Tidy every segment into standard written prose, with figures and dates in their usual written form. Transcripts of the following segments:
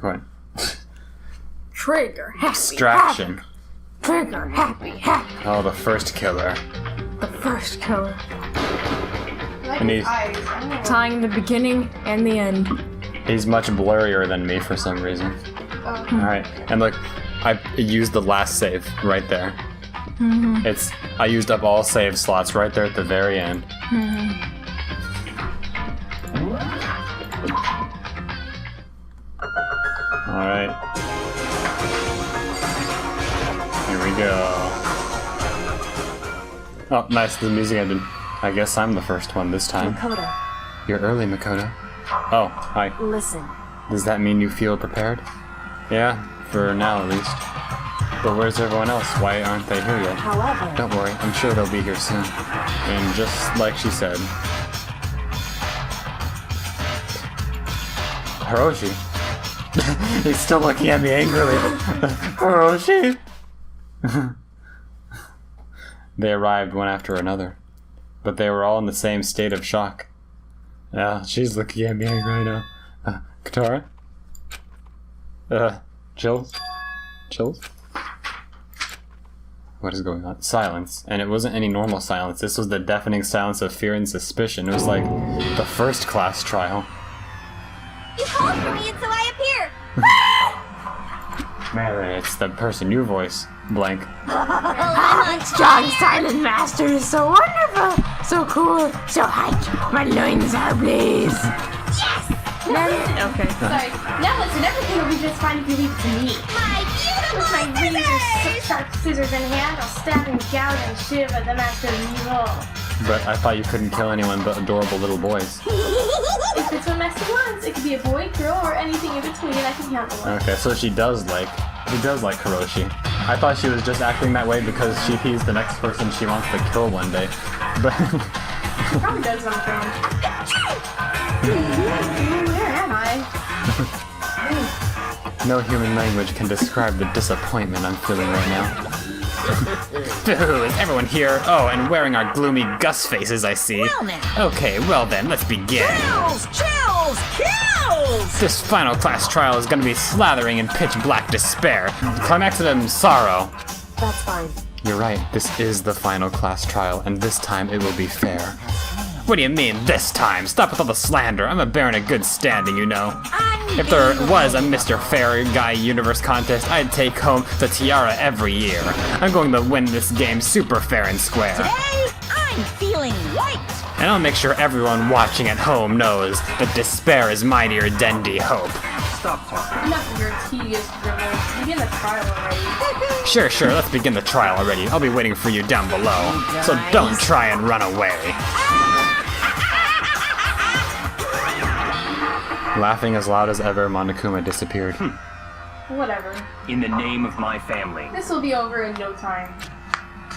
What? Trigger, happy, Distraction. happy. Trigger, happy. Oh, the first killer. The first killer. And he's, Tying the beginning and the end. he's much blurrier than me for some reason. Alright, and look, I used the last save right there. I used up all save slots right there at the very end. Alright. Here we go. Oh, nice, the music ended. I guess I'm the first one this time. Makoto, You're early, Makoto. Oh, hi. listen. Does that mean you feel prepared? Yeah, for now at least. But where's everyone else? Why aren't they here yet? However, Don't worry, I'm sure they'll be here soon. And just like she said... Hiroshi? He's still looking at me angrily. Hiroshi! They arrived one after another. But they were all in the same state of shock. Yeah, she's looking at me right now. Katara? Chills? Chills? What is going on? Silence. And it wasn't any normal silence. This was the deafening silence of fear and suspicion. It was like the first class trial. You called for me and so I appear. Man, it's the person you voice. Blank. Strong silent master is so wonderful, so cool, so hyped. My loins are ablaze. Yes! Okay. Sorry. Now listen, everything will be just fine if you leave it to me. My beautiful With my razor scissors! sharp scissors in hand, I'll stab and gouge and shiver the master of evil. But I thought you couldn't kill anyone but adorable little boys. If it's what master wants, it could be a boy, girl, or anything in between. I can handle it. Okay, so he does like Hiroshi. I thought she was just acting that way because he's the next person she wants to kill one day. But She probably does want to kill him. Where am I? no human language can describe the disappointment I'm feeling right now. Is everyone here? Oh, and wearing our gloomy Gus faces, I see. Well then. Okay, well then, let's begin. Chills! Kills! This final class trial is gonna be slathering in pitch black despair, climaxing in sorrow. that's fine. You're right, this is the final class trial, and this time it will be fair. What do you mean, this time? Stop with all the slander. I'm a baron of good standing, you know. If there was a Mr. Fair Guy Universe contest, I'd take home the tiara every year. I'm going to win this game super fair and square. Today, I'm feeling white! And I'll make sure everyone watching at home knows that despair is mightier than hope. Stop talking. Enough of your tedious dribbles. Begin the trial already. Sure, let's begin the trial already. I'll be waiting for you down below. So don't try and run away. Laughing as loud as ever, Monokuma disappeared. Whatever. In the name of my family. This will be over in no time.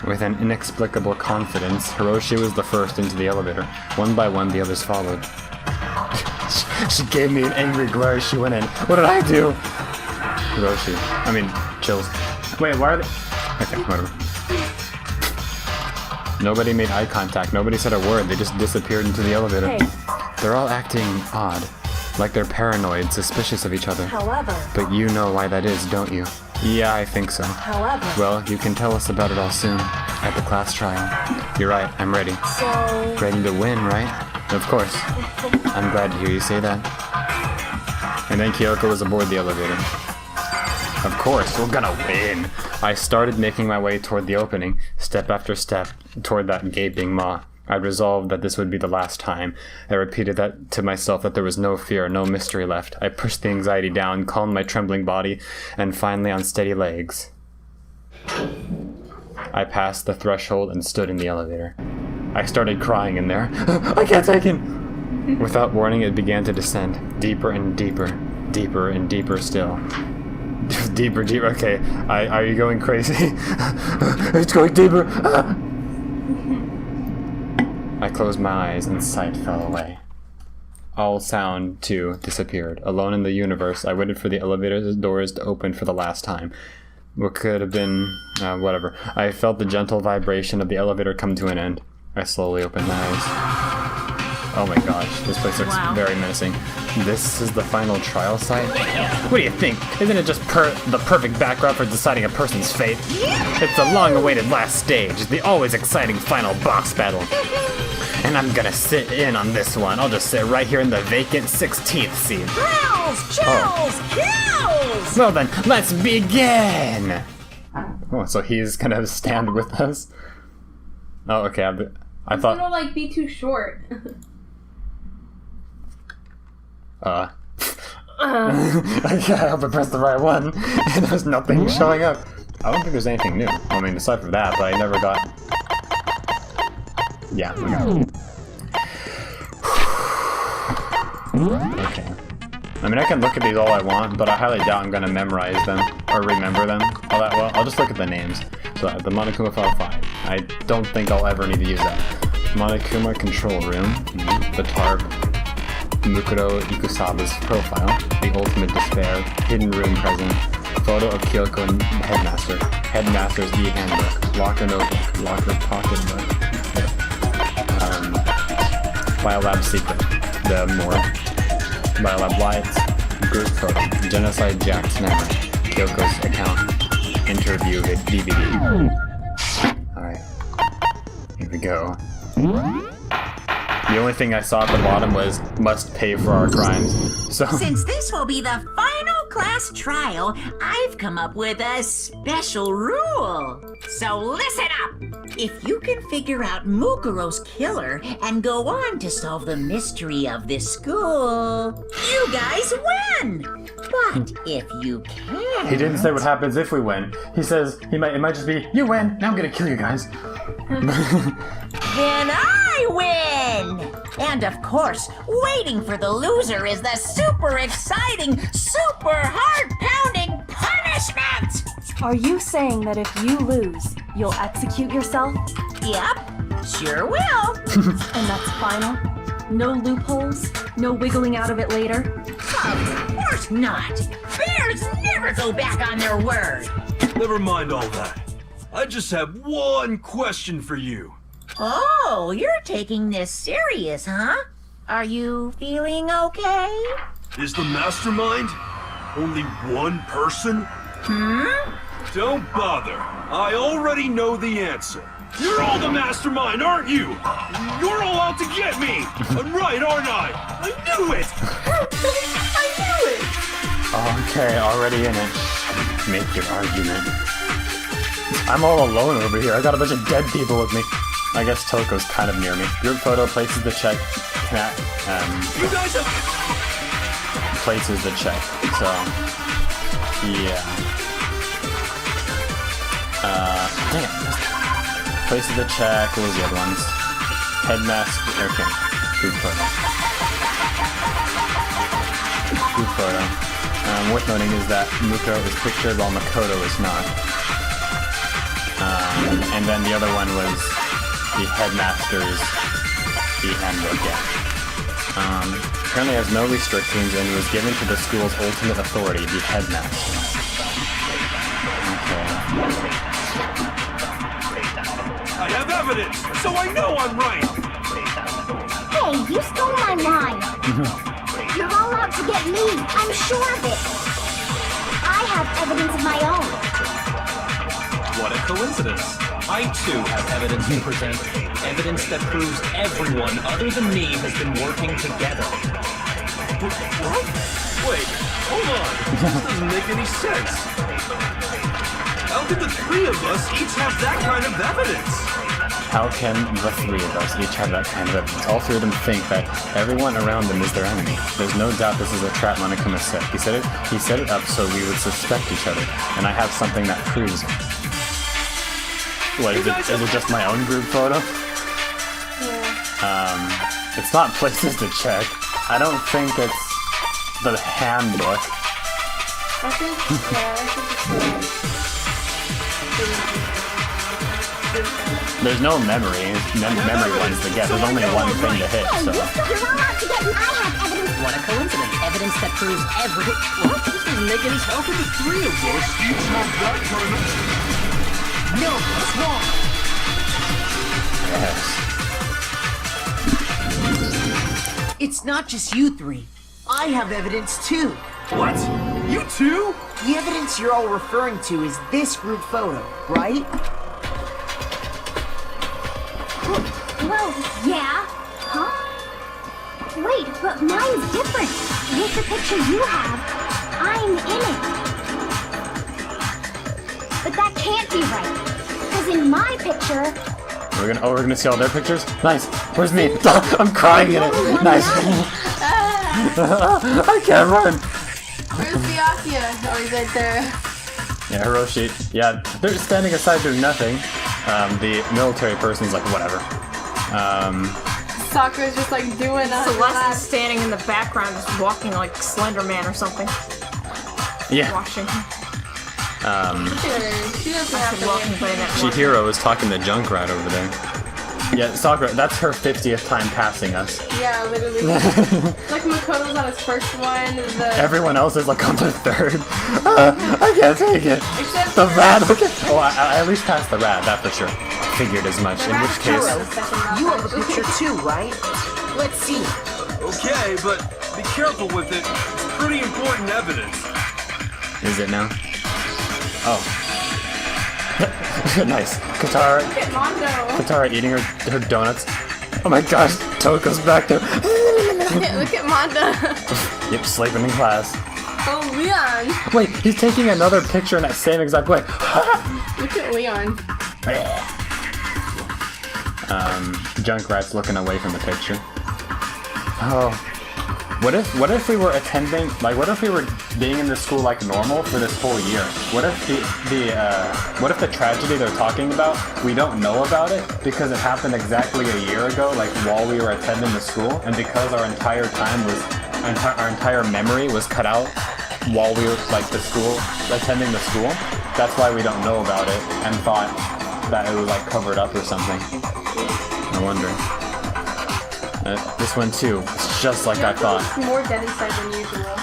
With an inexplicable confidence, Hiroshi was the first into the elevator. One by one, the others followed. She gave me an angry glare as she went in. What did I do? Chills. Wait, why are they... Okay, whatever. Nobody made eye contact. Nobody said a word. They just disappeared into the elevator. Hey. They're all acting odd. Like they're paranoid, suspicious of each other. However, But you know why that is, don't you? Yeah, I think so. however, Well, you can tell us about it all soon, at the class trial. You're right, I'm ready. so... Ready to win, right? Of course. I'm glad to hear you say that. And then Kyoko was aboard the elevator. Of course, we're gonna win! I started making my way toward the opening, step after step, toward that gaping maw. I'd resolved that this would be the last time. I repeated that to myself, that there was no fear, no mystery left. I pushed the anxiety down, calmed my trembling body, and finally on steady legs, I passed the threshold and stood in the elevator. I started crying in there. I can't take it! Without warning, it began to descend, deeper and deeper, deeper and deeper still. Deeper, deeper, okay. Are you going crazy? It's going deeper! I closed my eyes and sight fell away. All sound, too, disappeared. Alone in the universe, I waited for the elevator's doors to open for the last time. What could have been... whatever. I felt the gentle vibration of the elevator come to an end. I slowly opened my eyes. Oh my gosh, this place looks very menacing. This is the final trial site? What do you think? Isn't it just the perfect background for deciding a person's fate? It's the long-awaited last stage, the always exciting final boss battle. And I'm gonna sit in on this one. I'll just sit right here in the vacant 16th seat. Kills! Well then, let's begin! Oh, so he's gonna stand with us? Oh, okay, I It's thought... gonna like be too short. I hope I pressed the right one, and there's nothing showing up. I don't think there's anything new. I mean, aside from that, but I never got... Yeah, we got it. Okay. I mean, I can look at these all I want, but I highly doubt I'm gonna memorize them, or remember them all that well. I'll just look at the names. So, the Monokuma File 5. I don't think I'll ever need to use that. Monokuma Control Room. The Tarp. Mukuro Ikusaba's profile, the ultimate despair, hidden room present, photo of Kyoko and Headmaster, Headmaster's e-handbook, locker notebook, locker pocketbook, Biolab secret, the morgue, Biolab lights, group photo, Genocide Jack's memory, Kyoko's account, interview DVD. Alright, here we go. The only thing I saw at the bottom was, must pay for our crimes. So Since this will be the final class trial, I've come up with a special rule. So listen up! If you can figure out Mukuro's killer and go on to solve the mystery of this school, you guys win! But if you can't... he didn't say what happens if we win. He says it might just be, you win, now I'm gonna kill you guys. Then I win! And of course, waiting for the loser is the super exciting, super heart-pounding punishment! Are you saying that if you lose, you'll execute yourself? Yep, sure will. And that's final? No loopholes? No wiggling out of it later? Of course not! Bears never go back on their word! Never mind all that. I just have one question for you. Oh, you're taking this serious, huh? Are you feeling okay? Is the Mastermind only one person? Don't bother. I already know the answer. You're all the Mastermind, aren't you? You're all out to get me. I'm right, aren't I? I knew it. I knew it. Okay, already in it. Make your argument. I'm all alone over here. I got a bunch of dead people with me. I guess Toko's kind of near me. Group photo places the check. You guys have... Places the check. So, yeah. Dang it. Places the check. What was the other ones? Headmaster. Okay. Group photo. Group photo. Worth noting is that Mukuro is pictured while Makoto is not. And then the other one was the Headmaster's e-handbook, yeah. Apparently has no restrictions and was given to the school's ultimate authority, the Headmaster. Okay. I have evidence, so I know I'm right. Hey, you stole my line. You're all out to get me. I'm sure of it. I have evidence of my own. What a coincidence. I too have evidence to present. Evidence that proves everyone other than me has been working together. What? Wait, hold on. This doesn't make any sense. How could the three of us each have that kind of evidence? How can the three of us each have that kind of evidence? All three of them think that everyone around them is their enemy. There's no doubt this is a trap Monokuma set. He set it up so we would suspect each other, and I have something that proves it. What, is it just my own group photo? Yeah. It's not places to check. I don't think it's the handbook. I think There's no memory ones to get. There's only one thing to hit, so. You're all out to get me. I have evidence. What a coincidence. Evidence that proves What? This doesn't make any sense. How could the three of us each have that kind of... No, that's wrong. Yes. It's not just you three. I have evidence too. What? You too? The evidence you're all referring to is this group photo, right? Well, yeah. Huh? Wait, but mine's different. With the picture you have, I'm in it. But that can't be right. Because in my picture... We're gonna see all their pictures? Nice. Where's me? I'm crying in it. Nice. I can't run. Where's Byakuya? Oh, he's right there. Yeah, Hiroshi. Yeah, they're standing aside doing nothing. The military person's like, whatever. Sakura's just like doing a Celeste is standing in the background, just walking like Slender Man or something. Yeah. Watching. She doesn't have to win. Chihiro is talking to Junkrat over there. Yeah, Sakura, that's her 50th time passing us. Yeah, literally. Like Makoto's on his first one. Everyone else is like on the third. I can't take it. Except The rat. Okay. Oh, I at least passed the rat. That for sure. Figured as much. In which case, You have a picture too, right? Let's see. Okay, but be careful with it. It's pretty important evidence. is it now? Oh. Nice. Katara. Look at Mondo. Katara eating her donuts. Oh my gosh, Toko's back there. Look at Mondo. Yep, sleeping in class. Oh, Leon. Wait, he's taking another picture in that same exact way. Look at Leon. Junkrat's looking away from the picture. Oh. What if we were attending, like, what if we were being in this school like normal for this whole year? What if what if the tragedy they're talking about, we don't know about it because it happened exactly a year ago, like while we were attending the school, and because our entire time was, our entire memory was cut out while we were, like, attending the school, that's why we don't know about it and thought that it was, like, covered up or something. I wonder. This one too. It's just like I thought. She looks more dead inside than usual.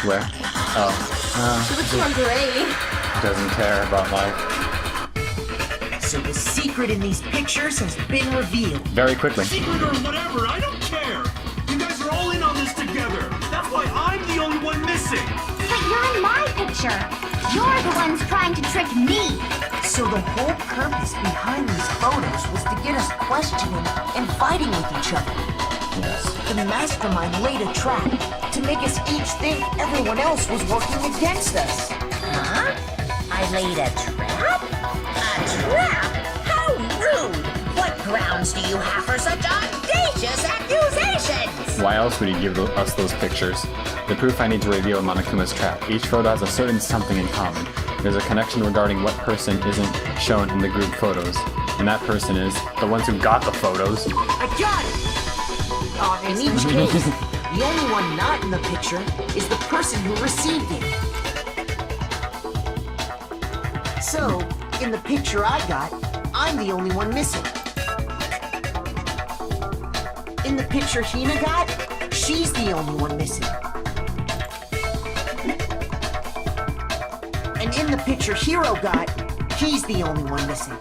Where? Oh. She looks more gray. Doesn't care about life. So the secret in these pictures has been revealed. Very quickly. Secret or whatever, I don't care. You guys are all in on this together. That's why I'm the only one missing. But you're in my picture. You're the ones trying to trick me. So the whole purpose behind these photos was to get us questioning and fighting with each other. Yes. The Mastermind laid a trap to make us each think everyone else was working against us. Huh? I laid a trap? A trap? How rude! What grounds do you have for such audacious accusations? Why else would he give us those pictures? The proof I need to reveal Monokuma's trap. Each photo has a certain something in common. There's a connection regarding what person isn't shown in the group photos. And that person is the ones who got the photos. I got it! In each case, the only one not in the picture is the person who received it. So, in the picture I got, I'm the only one missing. In the picture Hina got, she's the only one missing. And in the picture Hiro got, he's the only one missing.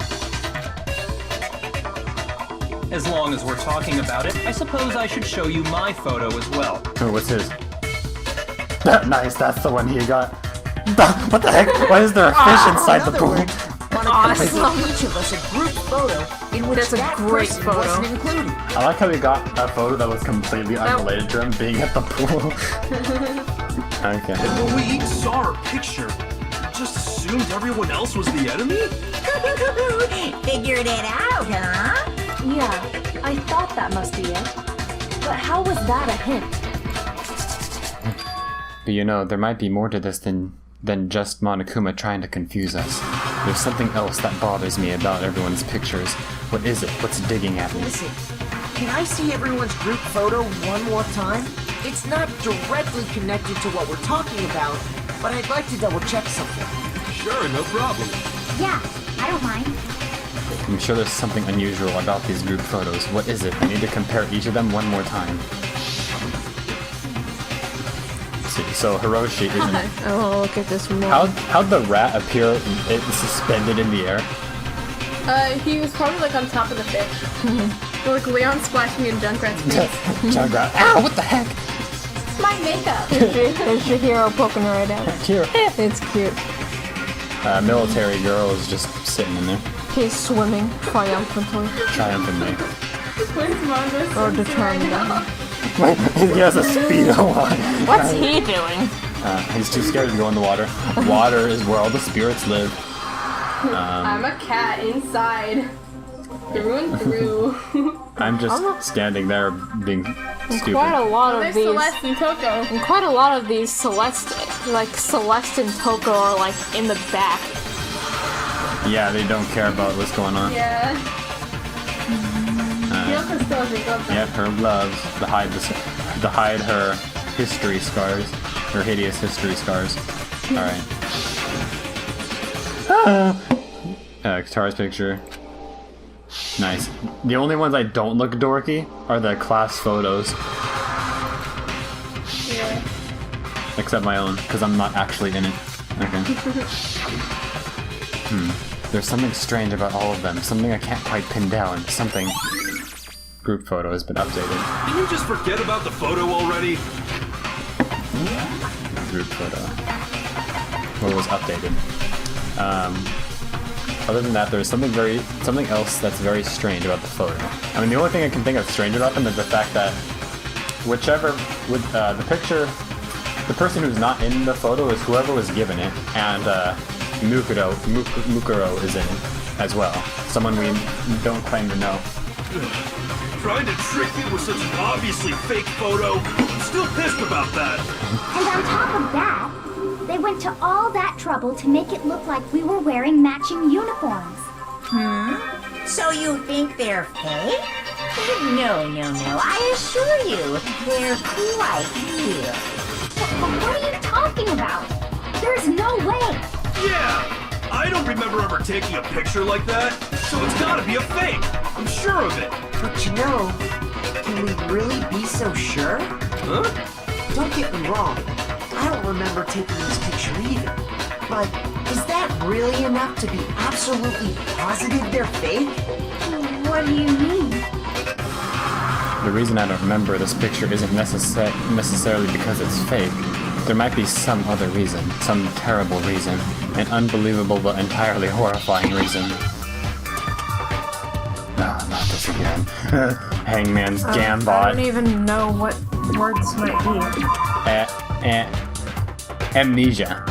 As long as we're talking about it, I suppose I should show you my photo as well. Oh, what's his? Nice, that's the one he got. What the heck? Why is there a fish inside the pool? Monokuma gave each of us a group photo in which That's a that great person photo. wasn't included. I like how we got a photo that was completely unrelated to him being at the pool. Okay. When we each saw our picture, we just assumed everyone else was the enemy? Figured it out, huh? Yeah, I thought that must be it. But how was that a hint? But you know, there might be more to this than just Monokuma trying to confuse us. There's something else that bothers me about everyone's pictures. What is it? What's digging at me? Listen, can I see everyone's group photo one more time? It's not directly connected to what we're talking about, but I'd like to double check something. Sure, no problem. Yeah, I don't mind. I'm sure there's something unusual about these group photos. What is it? I need to compare each of them one more time. See, so Hiroshi isn't it? Oh, look at this one. How'd the rat appear suspended in the air? He was probably like on top of the fish. Look, Leon splashing in Junkrat's face. Junkrat. Ow, what the heck? It's my makeup. There's your hero poking right out. Cute. It's cute. Military girl is just sitting in there. He's swimming triumphantly. Triumphantly. Where's Mongo? Or determined. He has a Speedo on. What's he doing? He's too scared to go in the water. Water is where all the spirits live. I'm a cat inside. Through and through. I'm just standing there being stupid. Quite a lot of There's these. Celeste and Coco. And quite a lot of these Celeste and Coco are like in the back. Yeah, they don't care about what's going on. Yeah. Yoko still has her girlfriend. Yep, her loves to hide her history scars, her hideous history scars. All right. Guitar's picture. Nice. The only ones I don't look dorky are the class photos. Yeah. Except my own, because I'm not actually in it. Okay. There's something strange about all of them. Something I can't quite pin down. Something. Group photo has been updated. Can you just forget about the photo already? Group photo. What was updated? Other than that, there's something else that's very strange about the photo. I mean, the only thing I can think of strange about them is the fact that the person who's not in the photo is whoever was given it, and Mukuro is in it as well. Someone we don't claim to know. Trying to trick me with such an obviously fake photo. I'm still pissed about that. And on top of that, they went to all that trouble to make it look like we were wearing matching uniforms. So you think they're fake? No. I assure you, they're quite real. What are you talking about? There's no way. Yeah! I don't remember ever taking a picture like that, so it's gotta be a fake. I'm sure of it. But you know, can we really be so sure? Huh? Don't get me wrong, I don't remember taking this picture either. But is that really enough to be absolutely positive they're fake? What do you mean? The reason I don't remember this picture isn't necessarily because it's fake. There might be some other reason, some terrible reason, an unbelievable but entirely horrifying reason. No, not this again. Hangman's Gambot. I don't even know what words might be. Amnesia.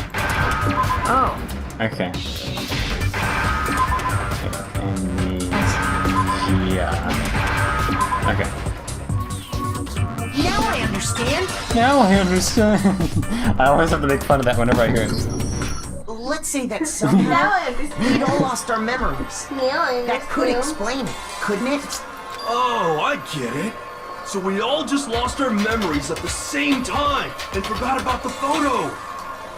Oh. Okay. Amnesia. Okay. Now I understand. Now I understand. I always have to make fun of that whenever I hear it. Let's say that somehow we'd all lost our memories. That could explain it, couldn't it? Oh, I get it. So we all just lost our memories at the same time and forgot about the photo.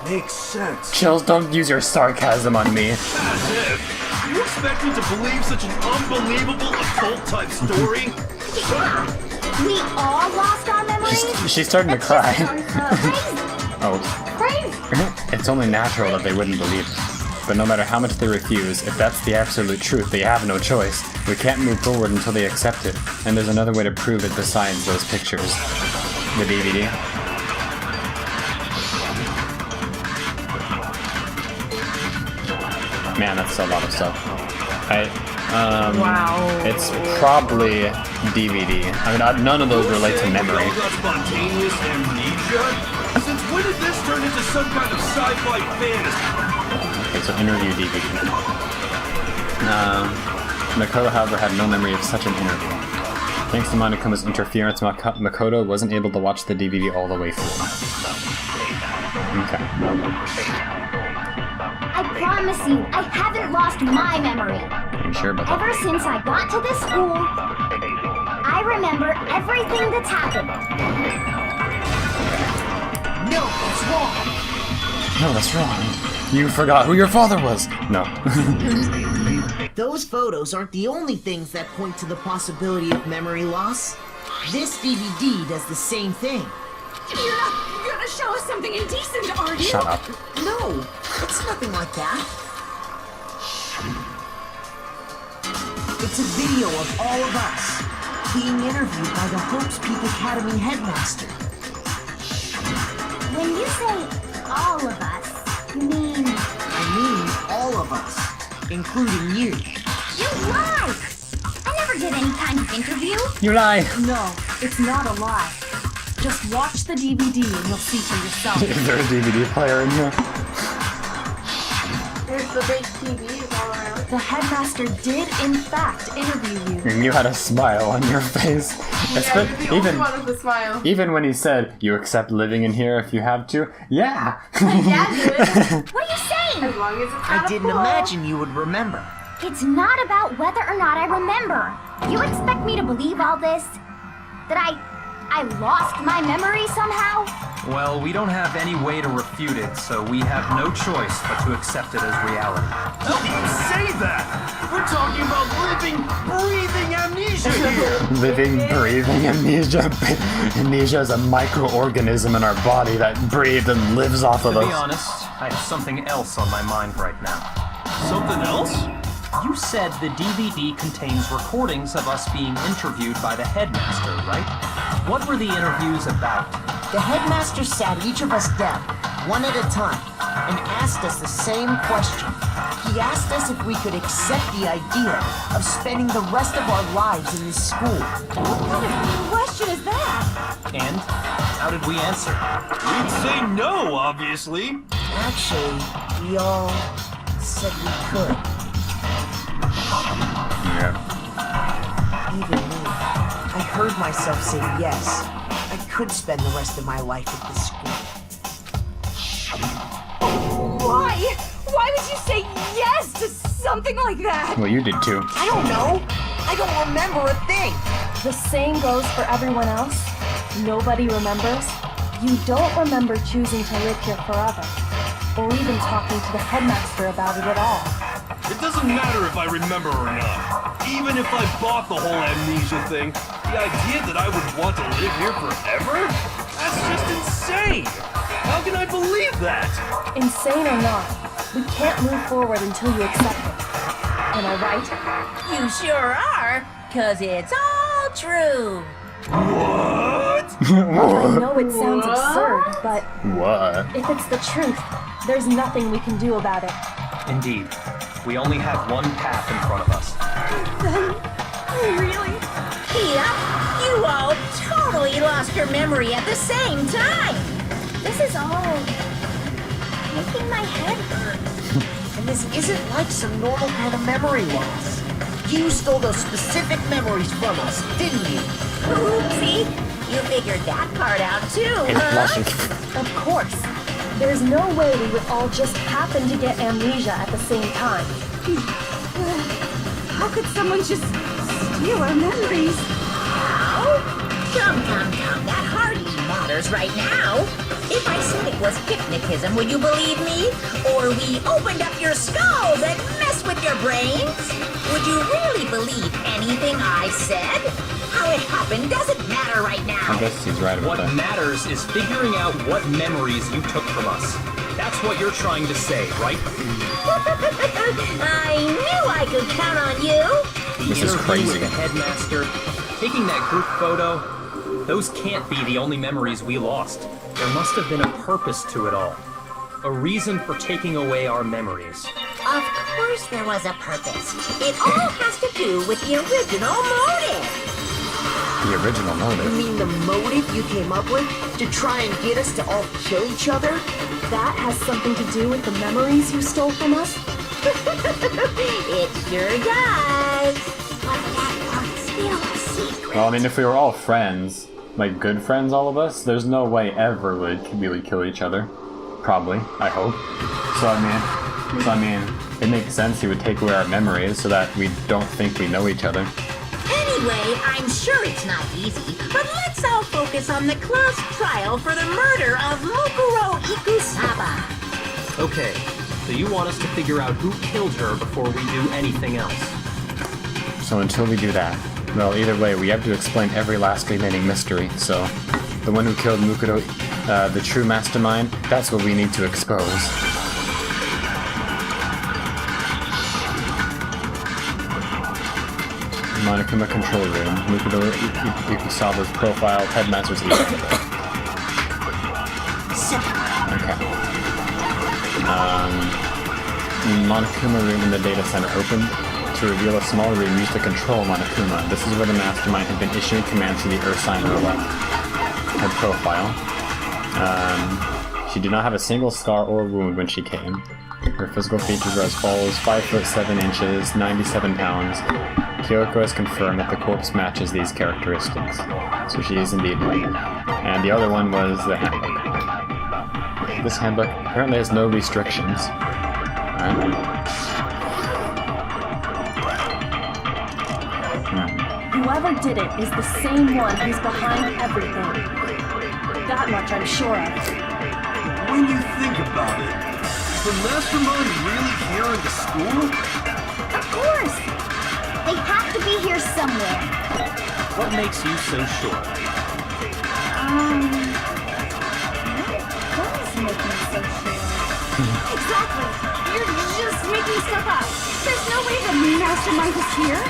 Makes sense. Chills, don't use your sarcasm on me. As if. You expect me to believe such an unbelievable occult-type story? Yeah. We all lost our memories? She's starting to cry. Oh. Crazy. It's only natural that they wouldn't believe it. But no matter how much they refuse, if that's the absolute truth, they have no choice. We can't move forward until they accept it. And there's another way to prove it besides those pictures. The DVD. Man, that's a lot of stuff. Wow. It's probably DVD. I mean, none of those relate to memory. We all got spontaneous amnesia? Since when did this turn into some kind of sci-fi fantasy? Okay, so interview DVD. Makoto, however, had no memory of such an interview. Thanks to Monokuma's interference, Makoto wasn't able to watch the DVD all the way through. Okay. I promise you, I haven't lost my memory. Are you sure about that? Ever since I got to this school, I remember everything that's happened. No, that's wrong. No, that's wrong. You forgot who your father was. No. Those photos aren't the only things that point to the possibility of memory loss. This DVD does the same thing. You're not gonna show us something indecent, are you? Shut up. No, it's nothing like that. It's a video of all of us. being interviewed by the Hope's Peak Academy headmaster. When you say all of us, you mean... I mean all of us, including you. You lie! I never did any kind of interview. You lie. No, it's not a lie. Just watch the DVD and you'll see for yourself. Is there a DVD player in here? There's the big TVs all around. The headmaster did, in fact, interview you. And you had a smile on your face. Yeah, you're the only one with a smile. Even when he said, you accept living in here if you have to? Yeah! Yeah, dude. What are you saying? As long as it's I not a didn't pool. imagine you would remember. It's not about whether or not I remember. You expect me to believe all this? That I lost my memory somehow? Well, we don't have any way to refute it, so we have no choice but to accept it as reality. Don't even say that! We're talking about living, breathing amnesia here! Living, breathing amnesia. Amnesia is a microorganism in our body that breathes and lives off of To us. be honest, I have something else on my mind right now. Something else? You said the DVD contains recordings of us being interviewed by the headmaster, right? What were the interviews about? The headmaster sat each of us down, one at a time, and asked us the same question. He asked us if we could accept the idea of spending the rest of our lives in this school. What kind of question is that? And how did we answer? We'd say no, obviously. Actually, we all said we could. Yeah. Even me. I heard myself say yes. I could spend the rest of my life at this school. Why? Why would you say yes to something like that? Well, you did too. I don't know. I don't remember a thing. The same goes for everyone else. Nobody remembers. You don't remember choosing to live here forever, or even talking to the headmaster about it at all. It doesn't matter if I remember or not. Even if I bought the whole amnesia thing, the idea that I would want to live here forever? That's just insane! How can I believe that? Insane or not, we can't move forward until you accept it. Am I right? You sure are, 'cause it's all true. What? I know it sounds absurd, but What? if it's the truth, there's nothing we can do about it. Indeed, we only have one path in front of us. Really? Yep, you all totally lost your memory at the same time. This is all making my head hurt. And this isn't like some normal kind of memory loss. You stole those specific memories from us, didn't you? Oopsie, you figured that part out too, It's huh? blushing. Of course. There's no way we would all just happen to get amnesia at the same time. How could someone just steal our memories? How? Come, that hardly matters right now. If I said it was hypnotism, would you believe me? Or we opened up your skulls and messed with your brains? Would you really believe anything I said? How it happened doesn't matter right now. I guess he's right about What that. matters is figuring out what memories you took from us. That's what you're trying to say, right? I knew I could count on you. This is Interview crazy. with the headmaster, taking that group photo, those can't be the only memories we lost. There must have been a purpose to it all. A reason for taking away our memories. Of course there was a purpose. It all has to do with the original motive. The original You motive. mean the motive you came up with to try and get us to all kill each other? That has something to do with the memories you stole from us? It sure does. But that part's still a secret. Well, I mean, if we were all friends, like good friends, all of us, there's no way ever we would kill each other. Probably, I hope. So I mean, it makes sense he would take away our memories so that we don't think we know each other. Anyway, I'm sure it's not easy, but let's all focus on the class trial for the murder of Mukuro Ikusaba. Okay, so you want us to figure out who killed her before we do anything else. So until we do that, well, either way, we have to explain every last remaining mystery. So, the one who killed Mukuro, the true mastermind, that's what we need to expose. Monokuma control room. Ikusawa's profile, headmaster's email. Okay. Monokuma room in the data center opened to reveal a small room used to control Monokuma. This is where the Mastermind had been issuing commands to the Earth sign robot. Her profile. She did not have a single scar or wound when she came. Her physical features are as follows: 5 foot 7 inches, 97 pounds. Kyoko has confirmed that the corpse matches these characteristics. So she is indeed white. And the other one was the handbook. This handbook apparently has no restrictions. Whoever did it is the same one who's behind everything. That much I'm sure of. When you think about it, is the Mastermind really here in the school? Of course! They have to be here somewhere. What makes you so sure? What is making me so sure? Exactly! You're just making stuff up! There's no way the Mastermind is here!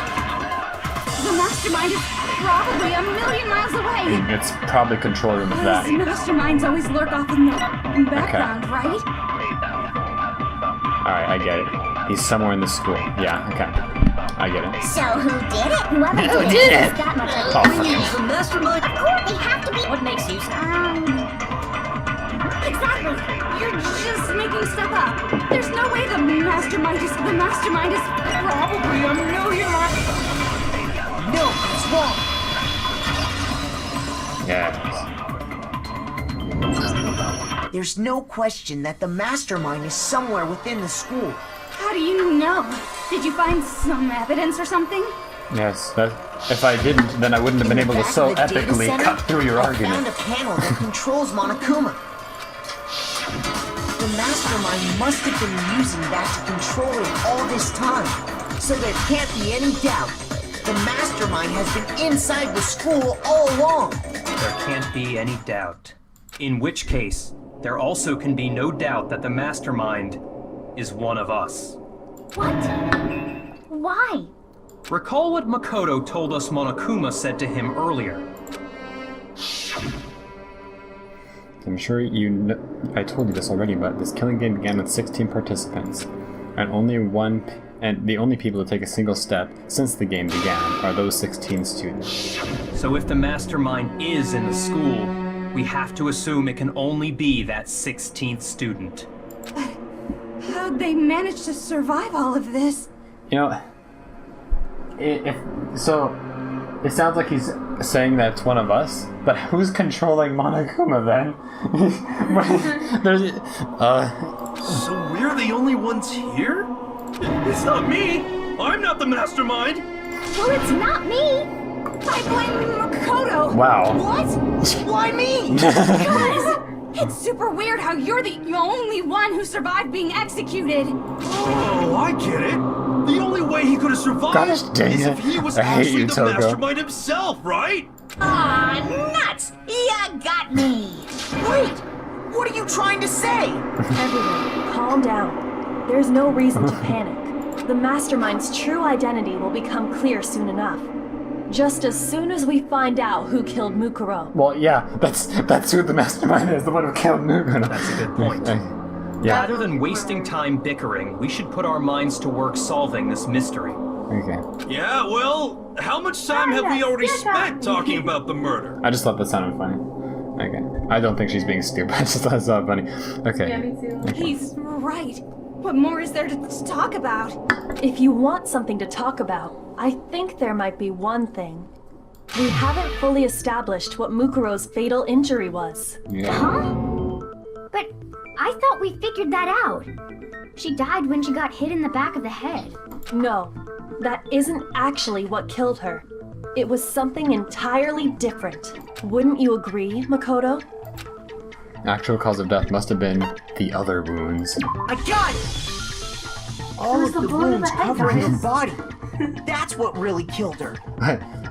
The Mastermind is probably a million miles away! It's probably control room of that. Those Masterminds always lurk off in the background, right? Alright, I get it. He's somewhere in the school. Yeah, okay. I get it. So who did it? Whoever Who did did it it? is that much. Oh, fuck you. The Mastermind. Of course, they have to be. What makes you Exactly! You're just making stuff up! There's no way the Mastermind is probably a million miles... No, it's wrong. Yes. There's no question that the Mastermind is somewhere within the school. How do you know? Did you find some evidence or something? Yes, if I didn't, then I wouldn't have been able to Back so in the data epically center, cut through your I argument. found a panel that controls Monokuma. The Mastermind must have been using that to control it all this time. So there can't be any doubt. The Mastermind has been inside the school all along. There can't be any doubt. In which case, there also can be no doubt that the Mastermind is one of us. What? Why? Recall what Makoto told us Monokuma said to him earlier. I'm sure I told you this already, but this killing game began with 16 participants, and the only people to take a single step since the game began are those 16 students. So if the Mastermind is in the school, we have to assume it can only be that 16th student. How'd they manage to survive all of this? You know, it sounds like he's saying that it's one of us, but who's controlling Monokuma then? So we're the only ones here? It's not me! I'm not the Mastermind! Well, it's not me. I blame Makoto! Wow. What? Why me? Guys! It's super weird how you're the only one who survived being executed! Oh, I get it! The only way he could have survived Gosh dang is it. if he was I hate actually you, the Toko. Mastermind himself, right? Aw, nuts! Ya got me! Wait! What are you trying to say? Everyone, calm down. There's no reason to panic. The Mastermind's true identity will become clear soon enough. Just as soon as we find out who killed Mukuro. Well, yeah, that's who the Mastermind is, the one who killed Mukuro. That's a good point. Yeah. Rather than wasting time bickering, we should put our minds to work solving this mystery. Okay. Yeah, well, how much time have we already spent talking about the murder? I just thought that sounded funny. Okay. I don't think she's being stupid. I just thought it sounded funny. Okay. Yeah, me too. He's right. What more is there to talk about? If you want something to talk about, I think there might be one thing. We haven't fully established what Mukuro's fatal injury was. Yeah. Huh? But I thought we figured that out. She died when she got hit in the back of the head. No, that isn't actually what killed her. It was something entirely different. Wouldn't you agree, Makoto? Actual cause of death must have been the other wounds. I got it! All of the wounds covering her body. That's what really killed her.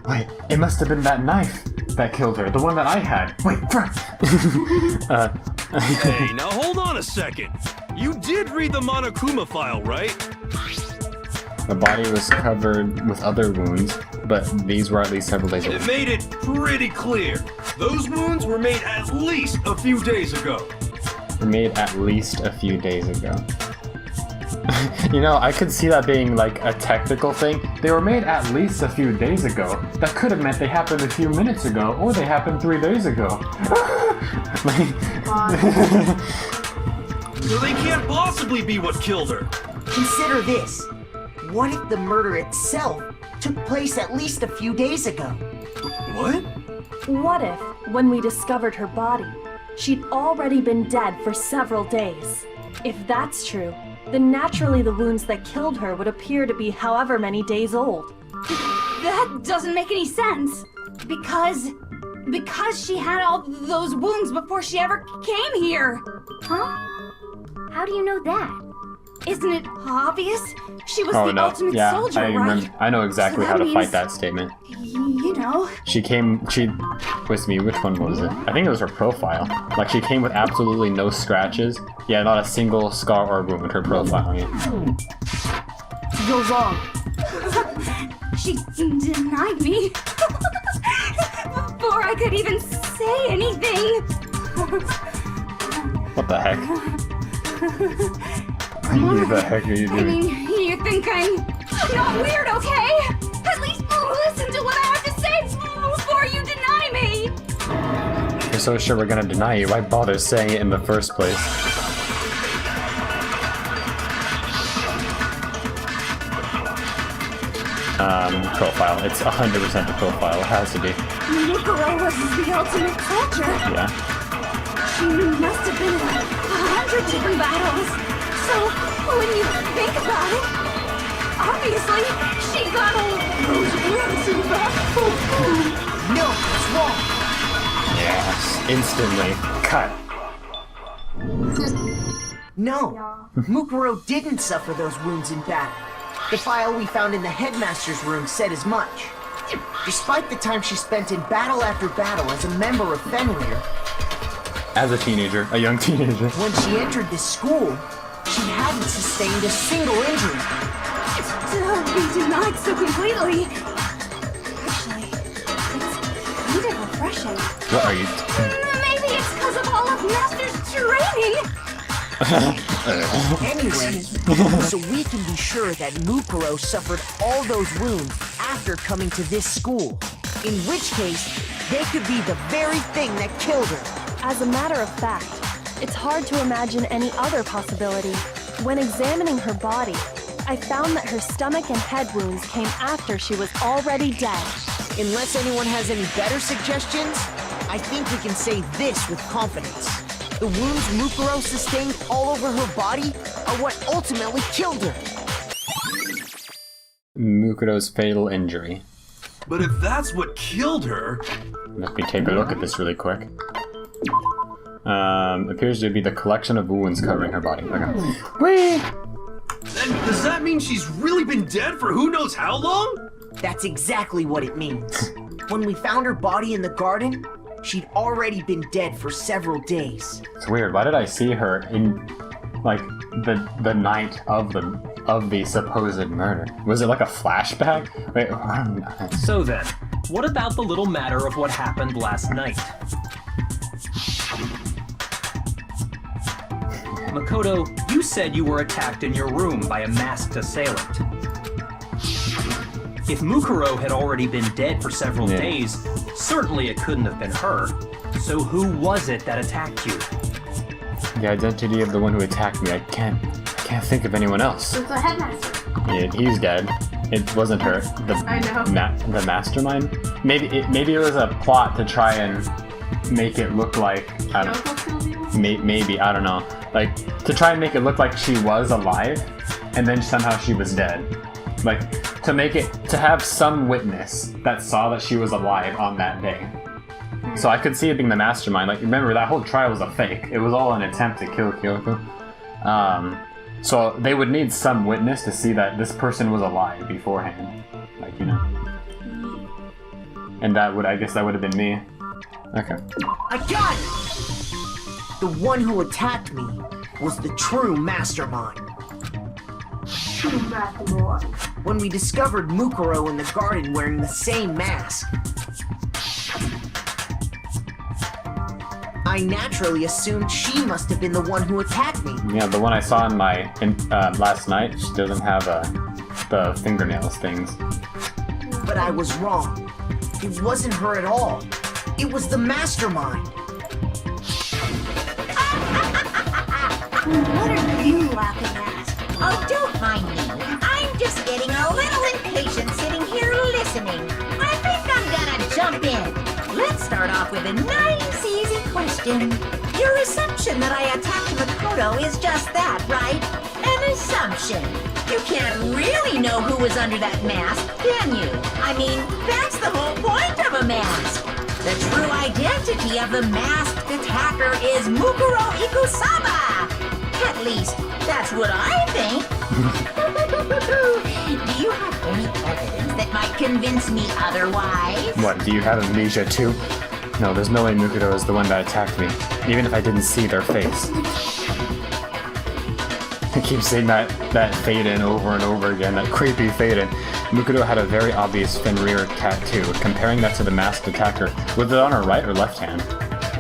Wait, it must have been that knife that killed her, the one that I had. Wait, Hey, now hold on a second. You did read the Monokuma file, right? The body was covered with other wounds, but these were at least several days ago. It made it pretty clear. Those wounds were made at least a few days ago. Were made at least a few days ago. You know, I could see that being like a technical thing. They were made at least a few days ago. That could have meant they happened a few minutes ago, or they happened 3 days ago. So they can't possibly be what killed her. Consider this. What if the murder itself took place at least a few days ago? What? What if, when we discovered her body, she'd already been dead for several days? If that's true, then naturally the wounds that killed her would appear to be however many days old. That doesn't make any sense. Because she had all those wounds before she ever came here. Huh? How do you know that? Isn't it obvious? She was Oh the no, ultimate yeah, soldier, I right? remember. I know exactly So how that to fight means- that statement. You know. With me, which one was it? I think it was her profile. Like, she came with absolutely no scratches. Yeah, not a single scar or wound with her profile. Yeah. You're wrong. She denied me. Before I could even say anything. What the heck? What the heck are you I doing? mean, you think I'm not weird, okay? At least listen to what I have to say before you deny me. If you're so sure we're gonna deny you, why bother saying it in the first place? Profile. It's 100% the profile. It has to be. Mukuro was the ultimate soldier. Yeah. She must have been in 100 different battles. So, when you think about it, obviously, she got all those wounds in battle. No, it's wrong. Yes. Instantly. Cut. No, Mukuro didn't suffer those wounds in battle. The file we found in the headmaster's room said as much. Despite the time she spent in battle after battle as a member of Fenrir, As a teenager, a young teenager. when she entered this school, she hadn't sustained a single injury. To be denied so completely. Actually, it's kind of refreshing. What are you? Maybe it's because of all of Master's training. Anyway, so we can be sure that Mukuro suffered all those wounds after coming to this school. In which case, they could be the very thing that killed her. As a matter of fact, it's hard to imagine any other possibility. When examining her body, I found that her stomach and head wounds came after she was already dead. Unless anyone has any better suggestions, I think we can say this with confidence. The wounds Mukuro sustained all over her body are what ultimately killed her. Mukuro's fatal injury. But if that's what killed her, Let me take a look at this really quick. Appears to be the collection of wounds covering her body. Okay. Whee! then does that mean she's really been dead for who knows how long? That's exactly what it means. When we found her body in the garden, she'd already been dead for several days. It's weird. Why did I see her in, like, the night of the supposed murder? Was it like a flashback? Wait. So then, what about the little matter of what happened last night? Makoto, you said you were attacked in your room by a masked assailant. If Mukuro had already been dead for several days, certainly it couldn't have been her. So who was it that attacked you? The identity of the one who attacked me. I can't think of anyone else. It's a headmaster. Yeah, he's dead. It wasn't her. I know. The mastermind. Maybe it was a plot to try and make it look like maybe I don't know. Like to try and make it look like she was alive, and then somehow she was dead. Like to have some witness that saw that she was alive on that day. So I could see it being the mastermind. Like remember that whole trial was a fake. It was all an attempt to kill Kyoko. So they would need some witness to see that this person was alive beforehand. Like, you know. And I guess that would have been me. Okay. I got it! The one who attacked me was the true mastermind. True mastermind. when we discovered Mukuro in the garden wearing the same mask. I naturally assumed she must have been the one who attacked me. Yeah, the one I saw in my last night, she doesn't have the fingernails things. But I was wrong. It wasn't her at all. It was the Mastermind. What are you laughing at? Oh, don't mind me. I'm just getting a little impatient sitting here listening. I think I'm gonna jump in. Let's start off with a nice, easy question. Your assumption that I attacked Makoto is just that, right? An assumption. You can't really know who was under that mask, can you? I mean, that's the whole point of a mask. The true identity of the masked attacker is Mukuro Ikusaba. At least, that's what I think. Do you have any evidence that might convince me otherwise? What, do you have amnesia too? No, there's no way Mukuro is the one that attacked me, even if I didn't see their face. I keep saying that fade-in over and over again, that creepy fade-in. Mukuro had a very obvious Fenrir tattoo. Comparing that to the masked attacker, was it on her right or left hand?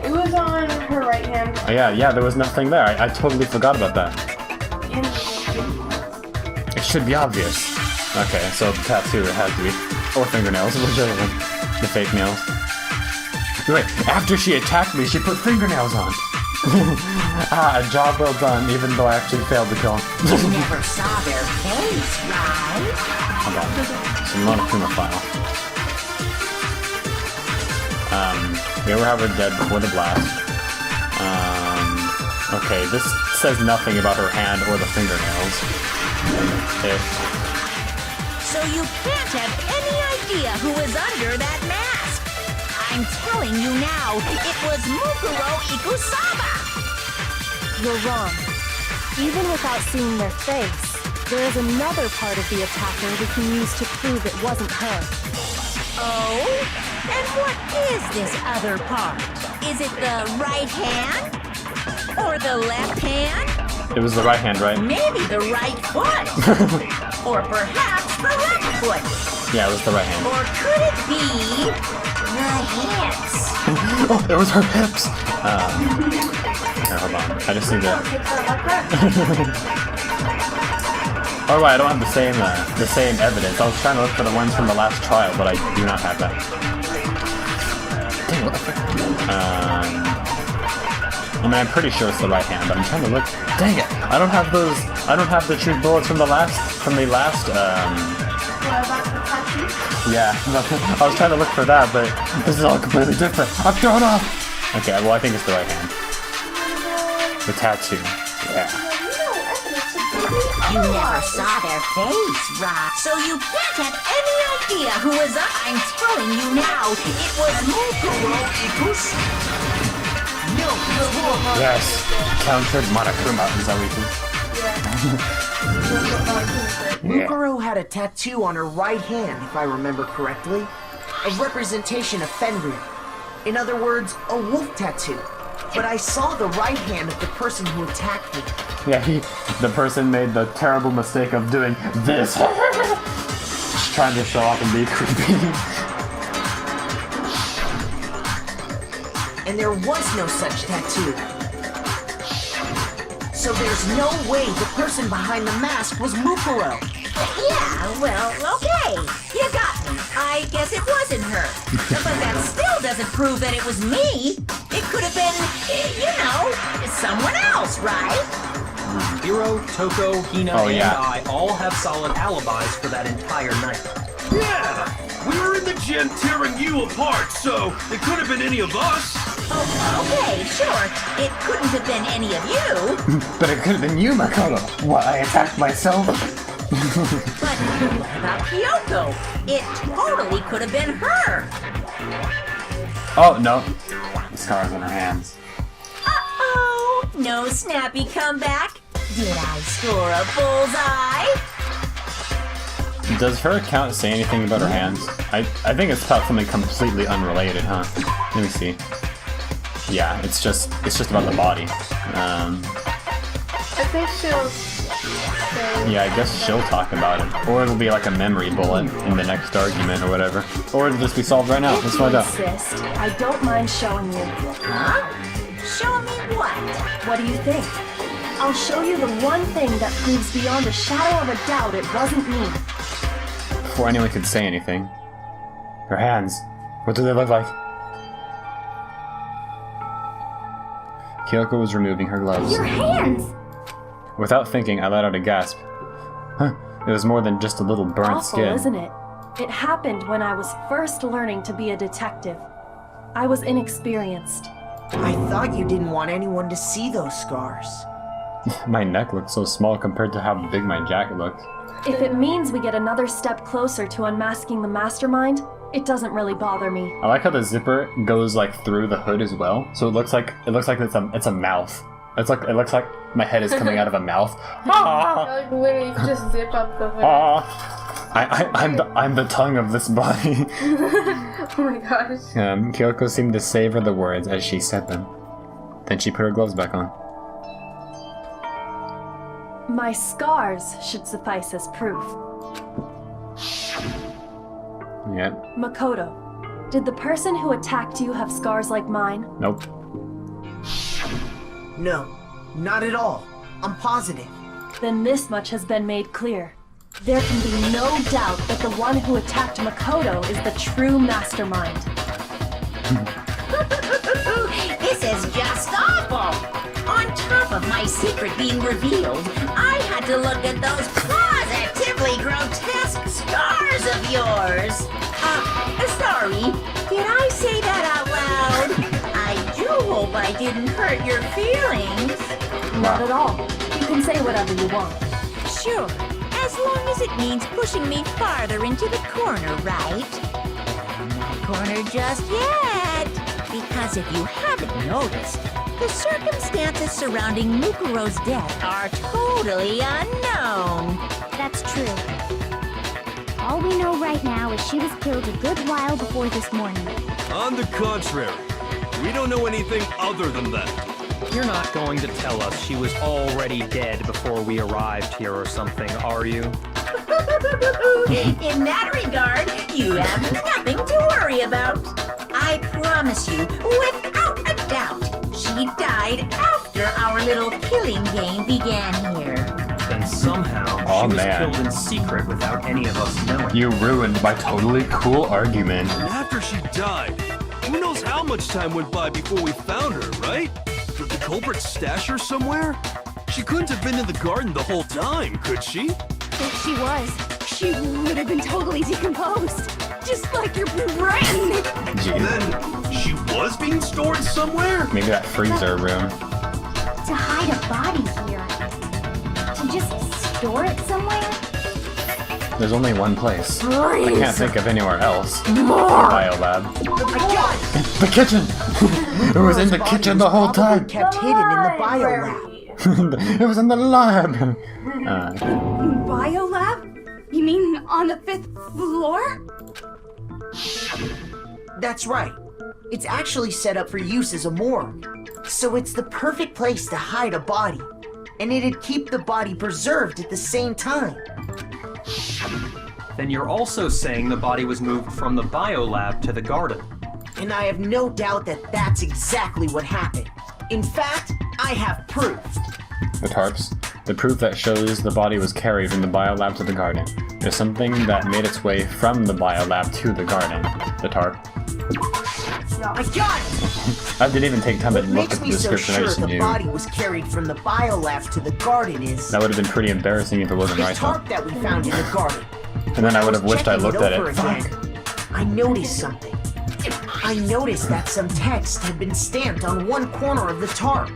It was on her right hand. Oh, yeah, there was nothing there. I totally forgot about that. It should be obvious. Okay, so the tattoo, it has to be. Or fingernails, whichever one. The fake nails. Wait, after she attacked me, she put fingernails on. A job well done, even though I actually failed to kill him. You never saw their face, right? Hold on. So not a Kuma file. We were ever dead before the blast. Okay, this says nothing about her hand or the fingernails. So you can't have any idea who was under that mask. I'm telling you now, it was Mukuro Ikusaba. You're wrong. Even without seeing their face, there is another part of the attacker we can use to prove it wasn't her. Oh? And what is this other part? Is it the right hand? Or the left hand? It was the right hand, right? Maybe the right foot. Or perhaps the left foot. Yeah, it was the right hand. Or could it be the hips? Oh, it was her hips! Here, hold on. I just need to... Oh, right, I don't have the same evidence. I was trying to look for the ones from the last trial, but I do not have that. Dang, what the frick? I mean, I'm pretty sure it's the right hand, but I'm trying to look. Dang it! I don't have those. I don't have the truth bullets from the last. Yeah, I was trying to look for that, but this is all completely different. I'm thrown off. Okay, well, I think it's the right hand. The tattoo. Yeah. You never saw their face, right? So you can't have any idea who was up. I'm telling you now, it was Mukuro Ikusaba. Yes, countered Monokuma. Is that what you Mukuro had a tattoo on her right hand, if I remember correctly. A representation of Fenrir. In other words, a wolf tattoo. But I saw the right hand of the person who attacked me. Yeah, the person made the terrible mistake of doing this. Just trying to show off and be creepy. And there was no such tattoo. So there's no way the person behind the mask was Mukuro. Yeah, well, okay. You got me. I guess it wasn't her. But that still doesn't prove that it was me. It could have been, someone else, right? Hiro, Toko, Hina, Oh, yeah. and I all have solid alibis for that entire night. Yeah! We were in the gym tearing you apart, so it could have been any of us. Oh, okay, sure. It couldn't have been any of you. But it could have been you, Makoto. What, I attacked myself? But what about Kyoko? It totally could have been her. Oh, no. The scars on her hands. Uh-oh. No snappy comeback. Did I score a bullseye? Does her account say anything about her hands? I think it's about something completely unrelated, huh? Let me see. Yeah, it's just about the body. I think Yeah, I guess she'll talk about it. Or it'll be like a memory bullet in the next argument or whatever. Or it'll just be solved right now. If Let's you find out. insist, I don't mind showing you. Huh? Show me what? What do you think? I'll show you the one thing that proves beyond a shadow of a doubt it wasn't me. Before anyone could say anything. Her hands. What do they look like? Kyoko was removing her gloves. Your hands! Without thinking, I let out a gasp. Huh, it was more than just a little burnt Awful, skin. isn't it? It happened when I was first learning to be a detective. I was inexperienced. I thought you didn't want anyone to see those scars. My neck looked so small compared to how big my jacket looked. If it means we get another step closer to unmasking the mastermind, it doesn't really bother me. I like how the zipper goes like through the hood as well, so it looks like it's a mouth. It looks like my head is coming out of a mouth. Ah! Like literally, you just zip up the hood. I'm the tongue of this body. Oh my gosh. Kyoko seemed to savor the words as she said them. Then she put her gloves back on. My scars should suffice as proof. Yep. Makoto, did the person who attacked you have scars like mine? Nope. No, not at all. I'm positive. Then this much has been made clear. There can be no doubt that the one who attacked Makoto is the true mastermind. This is just awful! On top of my secret being revealed, I had to look at those positively grotesque scars of yours. Sorry, did I say that out loud? I do hope I didn't hurt your feelings. Not at all. You can say whatever you want. Sure, as long as it means pushing me farther into the corner, right? Not corner just yet. Because if you haven't noticed, the circumstances surrounding Mukuro's death are totally unknown. That's true. All we know right now is she was killed a good while before this morning. On the contrary, we don't know anything other than that. You're not going to tell us she was already dead before we arrived here or something, are you? In that regard, you have nothing to worry about. I promise you, without a doubt, she died after our little killing game began here. Then somehow Aw, she was man. killed in secret without any of us knowing. You ruined my totally cool argument. And after she died, who knows how much time went by before we found her, right? Did the culprit stash her somewhere? She couldn't have been in the garden the whole time, could she? If she was, she would have been totally decomposed. Just like your brain. Jeez. Then she was being stored somewhere? Maybe that freezer room. To hide a body here. To just store it somewhere? There's only one place. I can't think of anywhere else. More. Biolab. God! The kitchen! It was in the Mukuro's kitchen body the whole was probably time! kept hidden in the biolab. It was in the lab! Biolab? You mean on the 5th floor? That's right. It's actually set up for use as a morgue. So it's the perfect place to hide a body. And it'd keep the body preserved at the same time. Then you're also saying the body was moved from the biolab to the garden. And I have no doubt that that's exactly what happened. In fact, I have proof. The tarps. The proof that shows the body was carried from the biolab to the garden. There's something that made its way from the biolab to the garden. The tarp. I got it! I didn't even take time to What look makes at the me so description, I sure just the knew. body was carried from the biolab to the garden is That would have been pretty embarrassing if it wasn't the right though. tarp that we found in the garden. And then I would have wished I Checking looked at over it. again, Fuck. I noticed something. I noticed that some text had been stamped on one corner of the tarp.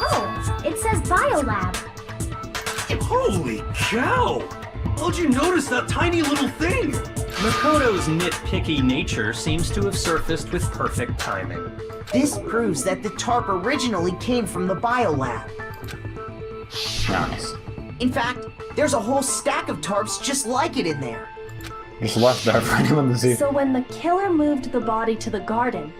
Oh, it says biolab. Holy cow! How'd you notice that tiny little thing? Makoto's nitpicky nature seems to have surfaced with perfect timing. This proves that the tarp originally came from the biolab. Nice. In fact, there's a whole stack of tarps just like it in there. Just left there for anyone to see. So when the killer moved the body to the garden,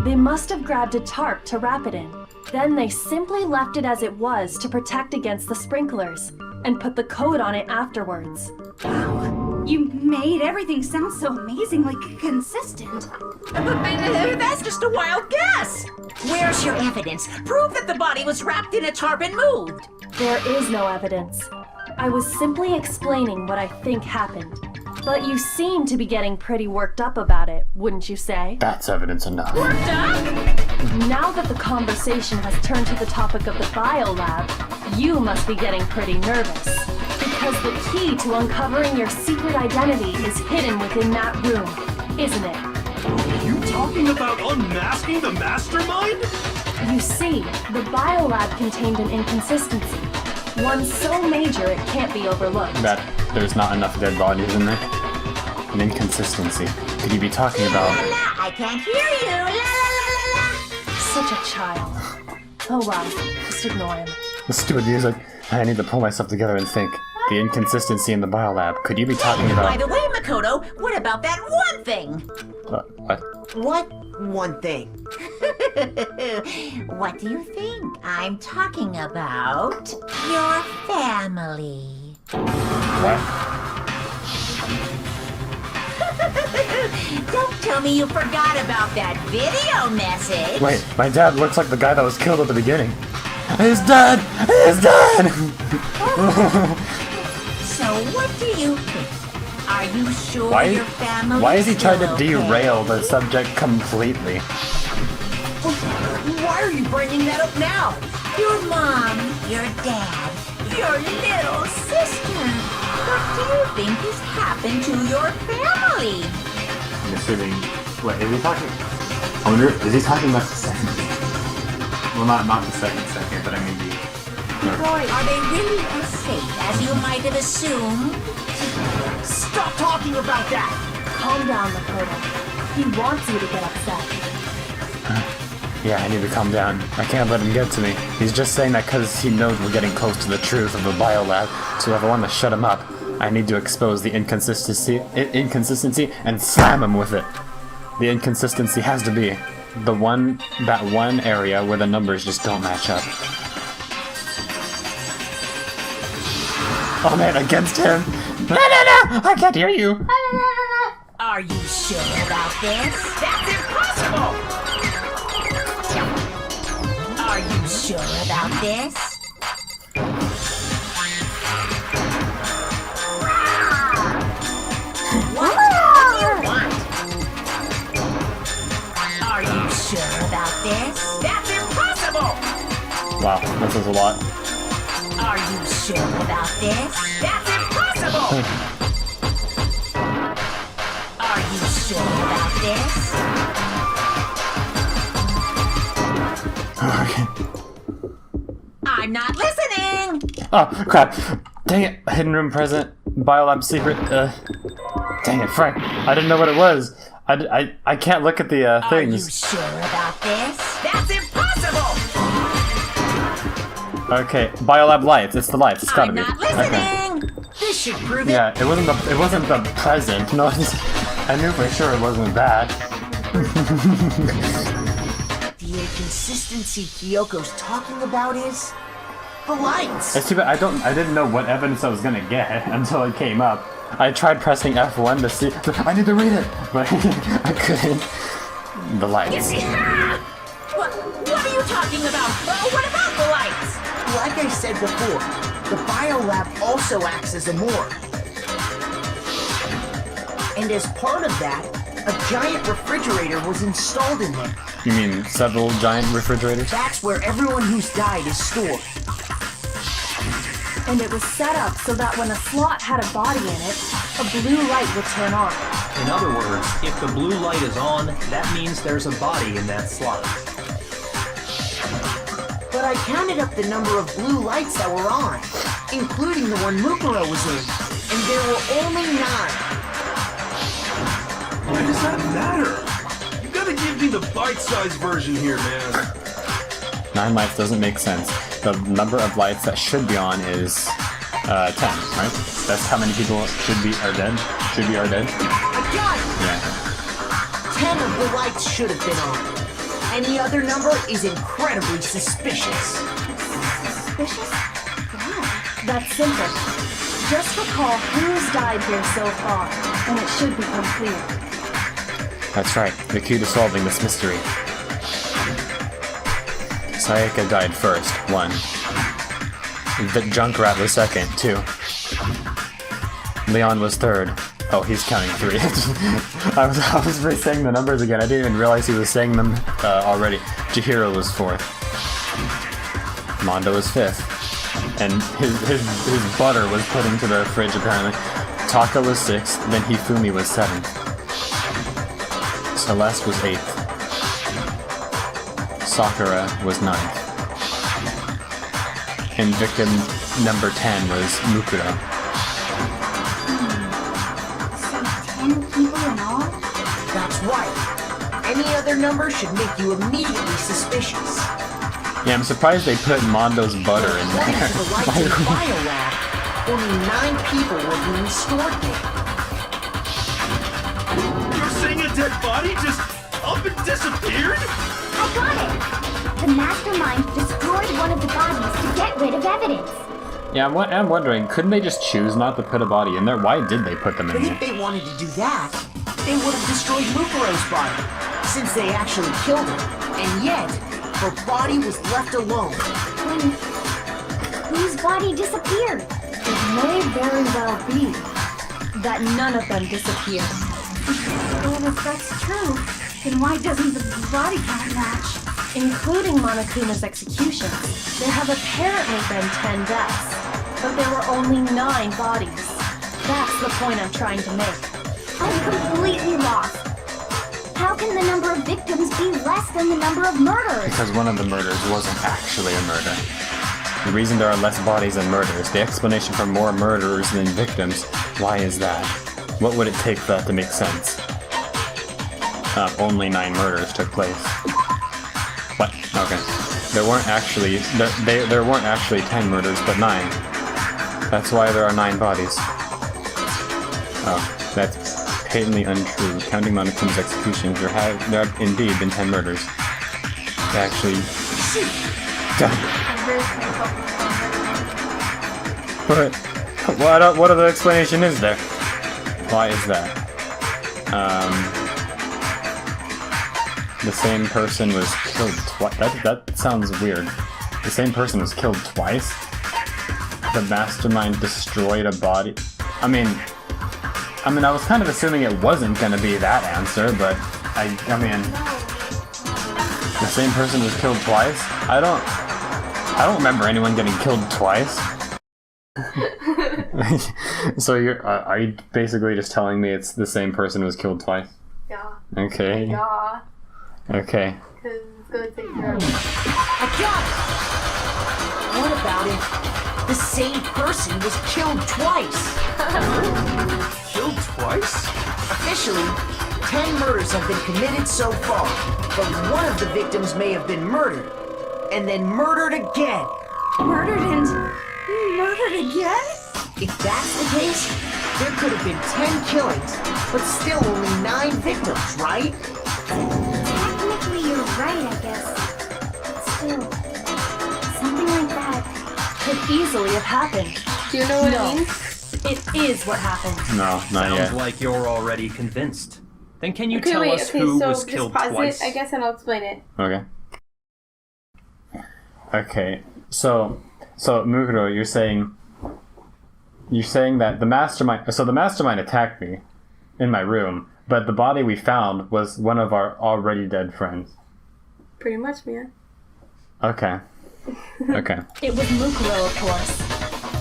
they must have grabbed a tarp to wrap it in. Then they simply left it as it was to protect against the sprinklers. and put the code on it afterwards. Wow, you made everything sound so amazingly consistent. That's just a wild guess. Where's your evidence? Prove that the body was wrapped in a tarp and moved. There is no evidence. I was simply explaining what I think happened. But you seem to be getting pretty worked up about it, wouldn't you say? That's evidence enough. Worked up? Now that the conversation has turned to the topic of the biolab, you must be getting pretty nervous. Because the key to uncovering your secret identity is hidden within that room, isn't it? Are you talking about unmasking the Mastermind? You see, the biolab contained an inconsistency. One so major it can't be overlooked. That there's not enough dead bodies in there? An inconsistency. Could you be talking about... I can't hear you. La, la, la, la. Such a child. Oh well, just ignore him. The stupid music. I need to pull myself together and think. The inconsistency in the biolab. Could you be talking By about... the way, Makoto, what about that one thing? What? What one thing? What do you think? I'm talking about your family. What? Don't tell me you forgot about that video message. Wait, my dad looks like the guy that was killed at the beginning. He's dead! He's dead! So what do you think? Are you sure your family? Why is he trying to derail the subject completely? Why are you bringing that up now? Your mom, your dad, your little sister. What do you think has happened to your family? I'm assuming... Wait, is he talking... I wonder, is he talking about the second? Well, not the second, but I mean the... Boy, are they really as safe as you might have assumed? Stop talking about that! Calm down, Makoto. He wants you to get upset. Yeah, I need to calm down. I can't let him get to me. He's just saying that because he knows we're getting close to the truth of the biolab, so if I want to shut him up, I need to expose the inconsistency and slam him with it. The inconsistency has to be that one area where the numbers just don't match up. Oh man, against him! No, I can't hear you! Are you sure about this? That's impossible! Are you sure about this? What do you want? Are you sure about this? That's impossible! Wow, this is a lot. Are you sure about this? That's impossible! Are you sure about this? Okay. I'm not listening! Oh, crap. Dang it. Hidden room present. Biolab secret. Dang it, Frank. I didn't know what it was. I can't look at the things. Are you sure about this? That's impossible! Okay, biolab lights. It's the lights. It's gotta I'm be. not listening! Okay. This should prove it. Yeah, it wasn't the present. No, I knew for sure it wasn't that. The inconsistency Kyoko's talking about is... the lights! It's too bad I didn't know what evidence I was gonna get until it came up. I tried pressing F1 to see. I need to read it, but I couldn't. The lights. What are you talking about? What about the lights? Like I said before, the biolab also acts as a morgue. And as part of that, a giant refrigerator was installed in there. You mean several giant refrigerators? That's where everyone who's died is stored. And it was set up so that when a slot had a body in it, a blue light would turn on. In other words, if the blue light is on, that means there's a body in that slot. But I counted up the number of blue lights that were on, including the one Mukuro was in, and there were only 9. Why does that matter? You gotta give me the bite-sized version here, man. 9 lights doesn't make sense. The number of lights that should be on is 10, right? That's how many people are dead? Are dead? I got it! Yeah. 10 of the lights should have been on. Any other number is incredibly suspicious. Suspicious? Why? That's simple. Just recall who's died here so far, and it should become clear. That's right, the key to solving this mystery. Sayaka died first, 1. The Junkrat was second, 2. Leon was third. Oh, he's counting 3. I was saying the numbers again. I didn't even realize he was saying them already. Chihiro was 4th. Mondo was 5th. And his butter was put into the fridge apparently. Taka was 6th, then Hifumi was 7th. Celeste was 8th. Sakura was 9th. And victim number 10 was Mukuro. So 10 people in all? That's right. Any other number should make you immediately suspicious. Yeah, I'm surprised they put Mondo's butter in According there. to the lights in the biolab, only 9 people were being stored there. You're saying a dead body just up and disappeared? I got it! The Mastermind destroyed one of the bodies to get rid of evidence. Yeah, I'm wondering, couldn't they just choose not to put a body in there? Why did they put them in But there? if they wanted to do that, they would have destroyed Mukuro's body, since they actually killed her. And yet, her body was left alone. Then, whose body disappeared? It may very well be that none of them disappeared. Well, if that's true, then why doesn't the body count match? Including Monokuma's execution, there have apparently been 10 deaths, but there were only 9 bodies. That's the point I'm trying to make. I'm completely lost. How can the number of victims be less than the number of murders? Because one of the murders wasn't actually a murder. The reason there are less bodies than murders, the explanation for more murderers than victims, why is that? What would it take for that to make sense? Only 9 murders took place. What? Okay. There weren't actually there weren't actually 10 murders, but 9. That's why there are 9 bodies. Oh, that's patently untrue. Counting Monokuma's executions, there have indeed been 10 murders. Actually, what other explanation is there? Why is that? The same person was killed twice. That sounds weird. The same person was killed twice? The Mastermind destroyed a body? I mean, I was kind of assuming it wasn't gonna be that answer, but I mean, the same person was killed twice? I don't remember anyone getting killed twice. So are you basically just telling me it's the same person was killed twice? Yeah. Okay. Yeah. Okay. Because it's going to take care of it. I got it! What about it? The same person was killed twice. Killed twice? Officially, 10 murders have been committed so far, but one of the victims may have been murdered, and then murdered again. Murdered and murdered again? If that's the case, there could have been 10 killings, but still only 9 victims, right? Technically, you're right, I guess. But still, something like that Could easily have happened. Do you know what No. it means? It is what happened. No, not Sounds yet. like you're already convinced. Then can you Okay, tell wait, us okay, who so was just killed pause twice? it, I guess, and I'll explain it. Okay. Okay. So Mukuro, you're saying that the Mastermind attacked me in my room, but the body we found was one of our already dead friends. Pretty much, man. Okay. Okay. It was Mukuro, of course.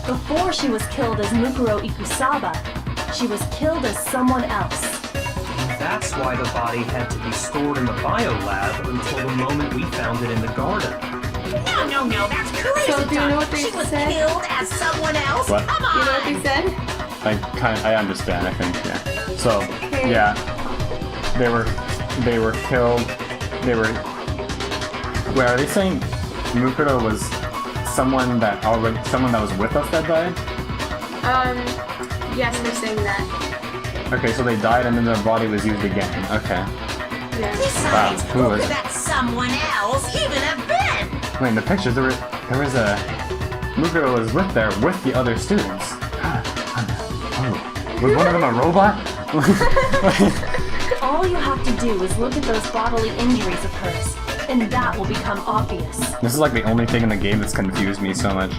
Before she was killed as Mukuro Ikusaba, she was killed as someone else. That's why the body had to be stored in the biolab until the moment we found it in the garden. No, that's crazy. So, do you know what they She was said? killed as someone else? What? Come You know what on. they said? I understand, I think, yeah. So, yeah. They were killed. Wait, are they saying Mukuro was someone that was with us that died? Yes, they're saying that. Okay, so they died and then their body was used again. Okay. Yeah. Besides, Wow, who who was could it? that someone else even have been? Wait, in the pictures there was a Mukuro was with the other students. Oh, was one of them a robot? All you have to do is look at those bodily injuries of hers, and that will become obvious. This is like the only thing in the game that's confused me so much.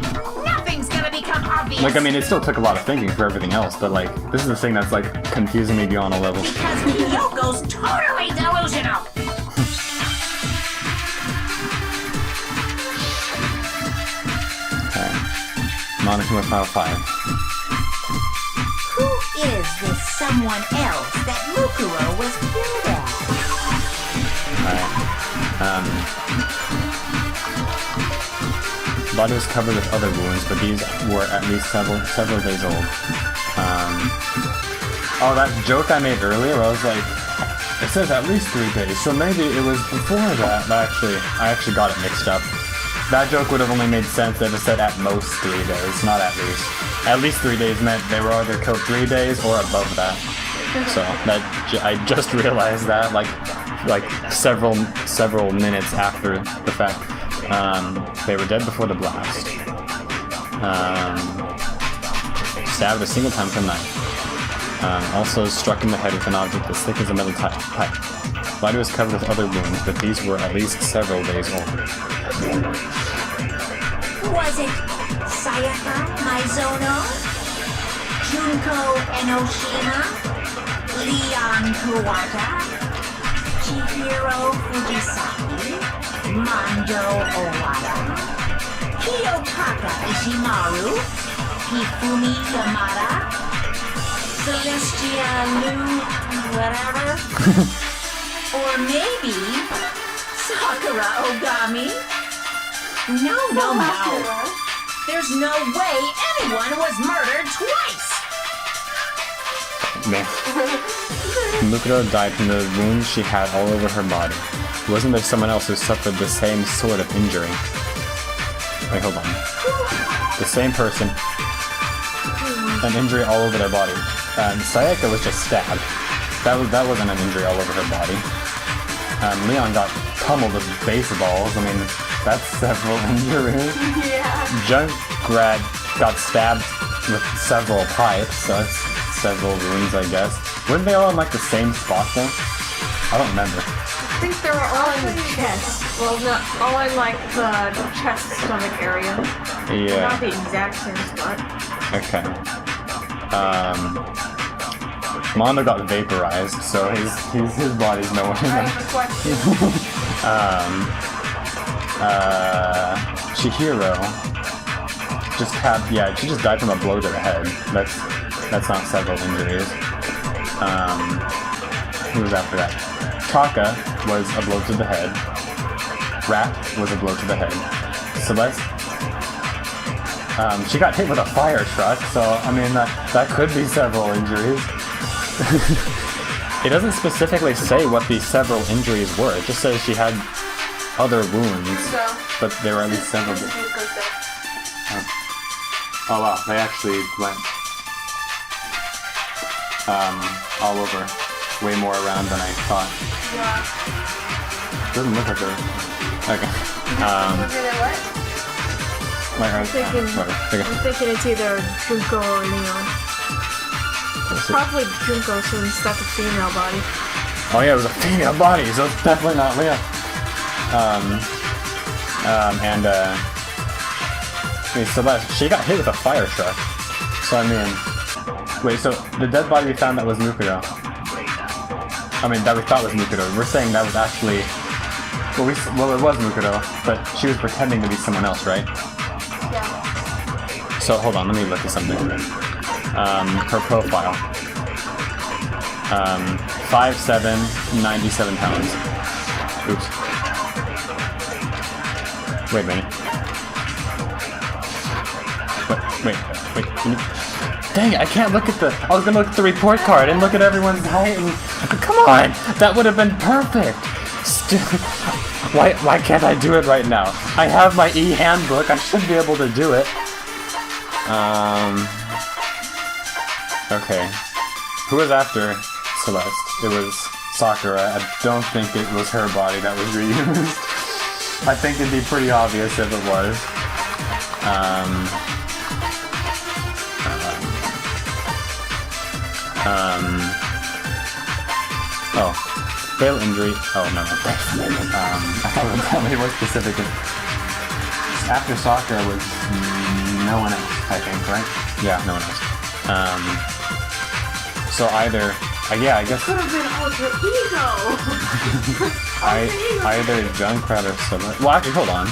Nothing's gonna become obvious. Like, I mean, it still took a lot of thinking for everything else, but like, this is the thing that's like confusing me beyond a level. Because Kyoko's totally delusional. Monica with File 5. Who is this someone else that Mukuro was killed at? The body was covered with other wounds, but these were at least several days old. Oh, that joke I made earlier, where I was like, it says at least 3 days, so maybe it was before that. I actually got it mixed up. That joke would have only made sense if it said at most 3 days, not at least. At least 3 days meant they were either killed 3 days or above that. So that I just realized that like several minutes after the fact. They were dead before the blast. Stabbed a single time with a knife. Also struck in the head with an object as thick as a metal pipe. Body was covered with other wounds, but these were at least several days old. Was it Sayaka Maizono? Junko Enoshima? Leon Kawata? Chihiro Fujisaki? Mando Owada? Kiyotaka Ishimaru? Hifumi Yamada? Celestia Lu... whatever? Or maybe... Sakura Ogami? No. There's no way anyone was murdered twice! Man. Mukuro died from the wounds she had all over her body. Wasn't there someone else who suffered the same sort of injury? Wait, hold on. The same person. An injury all over their body. Sayaka was just stabbed. That wasn't an injury all over her body. Leon got pummeled with baseballs. I mean, that's several injuries. Yeah. Junkrat got stabbed with several pipes, so that's several wounds, I guess. Weren't they all in like the same spot though? I don't remember. I think they were all in the chest. Well, not all in like the chest stomach area. Yeah. Not the exact same spot. Okay. Mondo got vaporized, so his body's nowhere. I have a question. Chihiro she just died from a blow to the head. That's not several injuries. Who was after that? Taka was a blow to the head. Rat was a blow to the head. Celeste, she got hit with a fire truck, so I mean that could be several injuries. It doesn't specifically say what these several injuries were. It just says she had other wounds, but there were at least several. Oh wow, they actually went all over, way more around than I thought. Yeah. Doesn't look like they're okay. I'm thinking it's either Junko or Leon. Probably Junko since that's a female body. Oh yeah, it was a female body, so it's definitely not Leon. Celeste, she got hit with a fire truck. So I mean, wait, so the dead body we found that was Mukuro. I mean, that we thought was Mukuro. We're saying that was actually, well, it was Mukuro, but she was pretending to be someone else, right? Yeah. So hold on, let me look at something. Her profile. 5'7", 97 pounds. Oops. Wait a minute. Wait. Dang it, I can't look at I was gonna look at the report card and look at everyone's height and... Come on! That would have been perfect! Why can't I do it right now? I have my e-handbook, I should be able to do it. Okay. Who was after Celeste? It was Sakura. I don't think it was her body that was reused. I think it'd be pretty obvious if it was. Oh, fatal injury. Oh no, no. I would be more specific. After soccer was no one else, I think, right? Yeah, no one else. So either, yeah, I guess Could have been alter ego. either Junkrat or someone. Well, actually, hold on.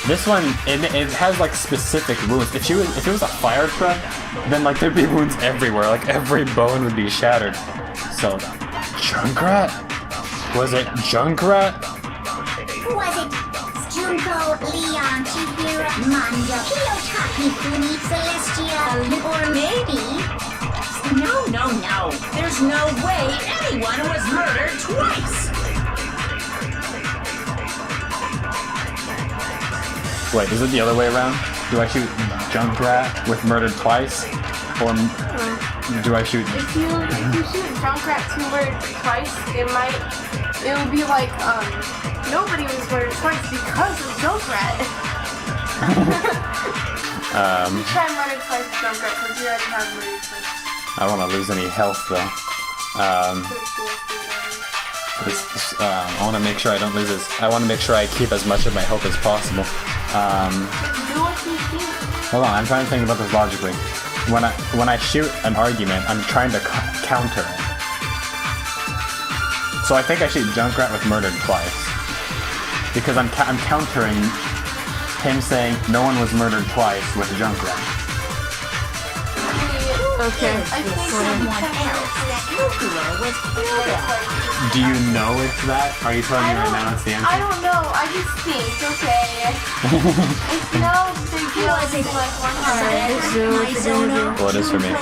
This one, it has like specific wounds. If it was a fire truck, then like there'd be wounds everywhere. Like every bone would be shattered. So, Junkrat? Was it Junkrat? Was it Junko, Leon, Chihiro, Mando, Kiyotaki, Fumi, Celestia, or maybe... No. There's no way anyone was murdered twice. Wait, is it the other way around? Do I shoot Junkrat with murdered twice? Or do I shoot... If you shoot Junkrat 2 murdered twice, it would be like, nobody was murdered twice because of Junkrat. You try murder twice with Junkrat because you already have murdered twice. I don't want to lose any health though. I want to make sure I don't lose this. I want to make sure I keep as much of my health as possible. Hold on, I'm trying to think about this logically. When I shoot an argument, I'm trying to counter it. So I think I shoot Junkrat with murdered twice. Because I'm countering him saying no one was murdered twice with Junkrat. Okay. I think someone else that Mukuro was killed. Do you know it's that? Are you telling me right now it's the answer? I don't know. I just think, okay. It's no big deal. I think like one time. Well, it is for me.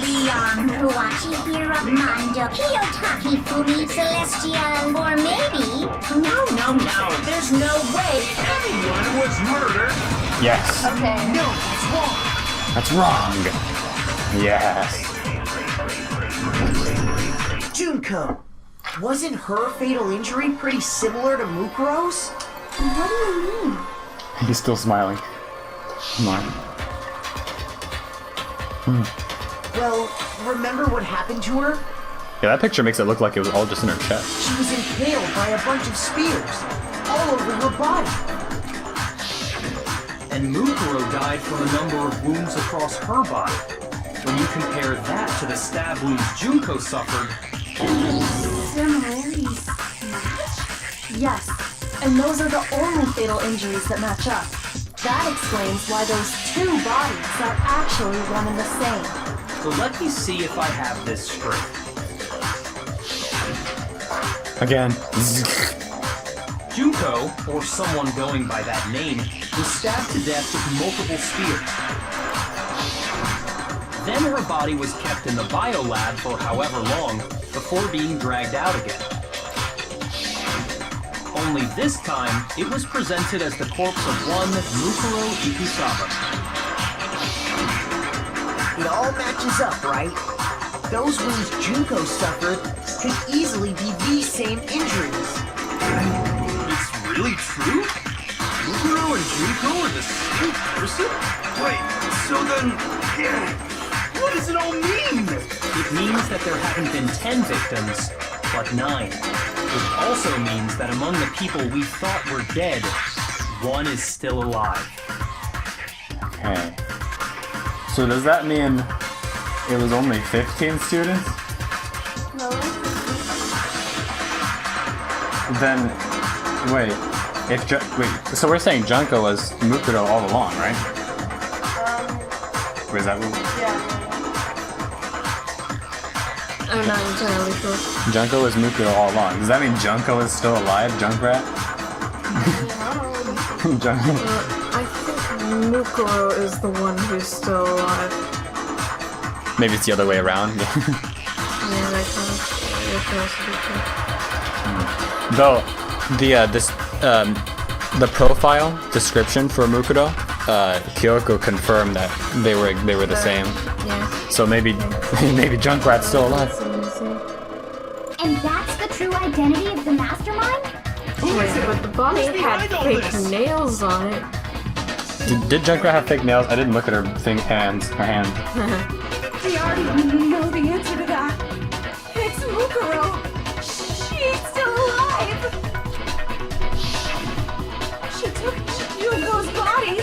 Leon, Ruachi, Hira, Mando, Kiyotaki, Fumi, Celestia, or maybe... No. There's no way anyone was murdered. Yes. Okay. No, That's that's wrong. wrong. Yes. Junko, wasn't her fatal injury pretty similar to Mukuro's? What do you mean? He's still smiling. Come on. Well, remember what happened to her? Yeah, that picture makes it look like it was all just in her chest. She was impaled by a bunch of spears, all over her body. And Mukuro died from a number of wounds across her body. When you compare that to the stab wounds Junko suffered... Similarities. Yes, and those are the only fatal injuries that match up. That explains why those two bodies are actually one and the same. So let me see if I have this straight. Again. Junko, or someone going by that name, was stabbed to death with multiple spears. Then her body was kept in the biolab for however long before being dragged out again. Only this time, it was presented as the corpse of one Mukuro Ikusaba. It all matches up, right? Those wounds Junko suffered could easily be these same injuries. It's really true? Mukuro and Junko are the same person? Wait, so then... what does it all mean? It means that there haven't been 10 victims, but 9. Which also means that among the people we thought were dead, one is still alive. Okay. So does that mean it was only 15 students? No. Then, wait. So we're saying Junko was Mukuro all along, right? Or is that what? Yeah. I'm not entirely sure. Junko was Mukuro all along. Does that mean Junko is still alive, Junkrat? Junko. I think Mukuro is the one who's still alive. Maybe it's the other way around. Yeah, that can also be true. Though the profile description for Mukuro, Kyoko confirmed that they were the same. Yeah. So maybe Junkrat's still alive. And that's the true identity of the Mastermind? Who Wait, but the body had fake nails on it. Did Junkrat have fake nails? I didn't look at her hands. We already know the answer to that. It's Mukuro. She's still alive. She took Junko's body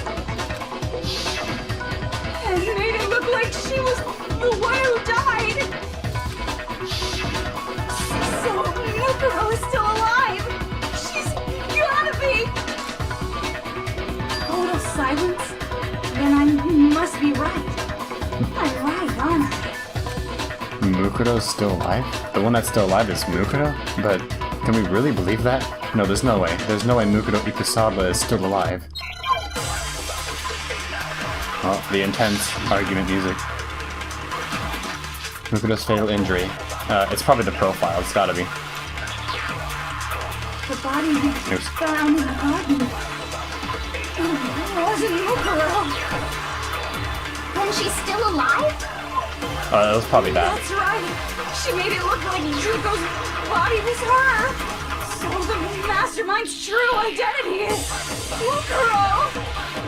and made it look like she was the one who died. So Mukuro is still alive. She's gotta be. Total silence? Then I must be right. I'm right, aren't I? Mukuro's still alive? The one that's still alive is Mukuro? But can we really believe that? No, there's no way. There's no way Mukuro Ikusaba is still alive. Oh, the intense argument music. Mukuro's fatal injury. It's probably the profile, it's gotta be. The body we found in the garden. It wasn't Mukuro. Then she's still alive? It was probably that. That's right. She made it look like Junko's body was her. So the Mastermind's true identity is Mukuro.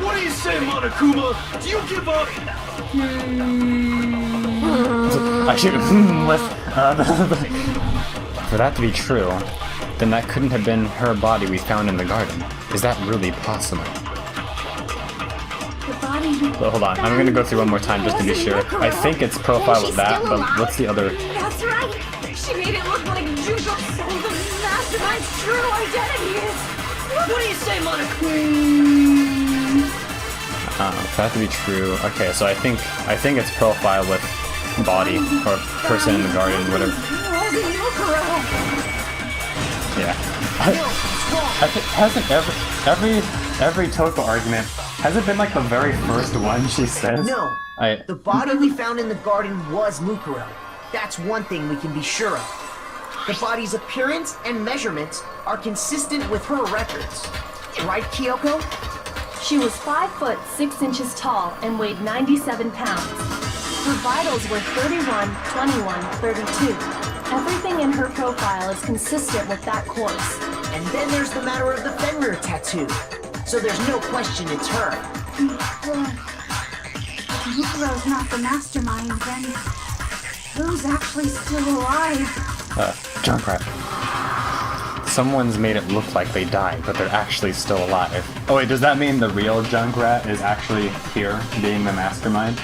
What do you say, Monokuma? Do you give up? I should For that to be true, then that couldn't have been her body we found in the garden. Is that really possible? The body we But hold on, I'm gonna go through one more time just to be sure. I think its profile was that, but what's the other? That's right. She made it look like Junko. So the Mastermind's true identity is. What do you say, For that to be true, okay. So I think its profile with body or person in the garden, whatever. It wasn't Mukuro. Yeah. I think hasn't every Toko argument has it been like the very first one she says? No. The body we found in the garden was Mukuro. That's one thing we can be sure of. The body's appearance and measurements are consistent with her records. Right, Kyoko? She was 5 foot 6 inches tall and weighed 97 pounds. Her vitals were 31, 21, 32. Everything in her profile is consistent with that course. And then there's the matter of the Fenrir tattoo. So there's no question it's her. Mukuro's not the Mastermind, then who's actually still alive? Junkrat. Someone's made it look like they died, but they're actually still alive. Oh wait, does that mean the real Junkrat is actually here, being the Mastermind?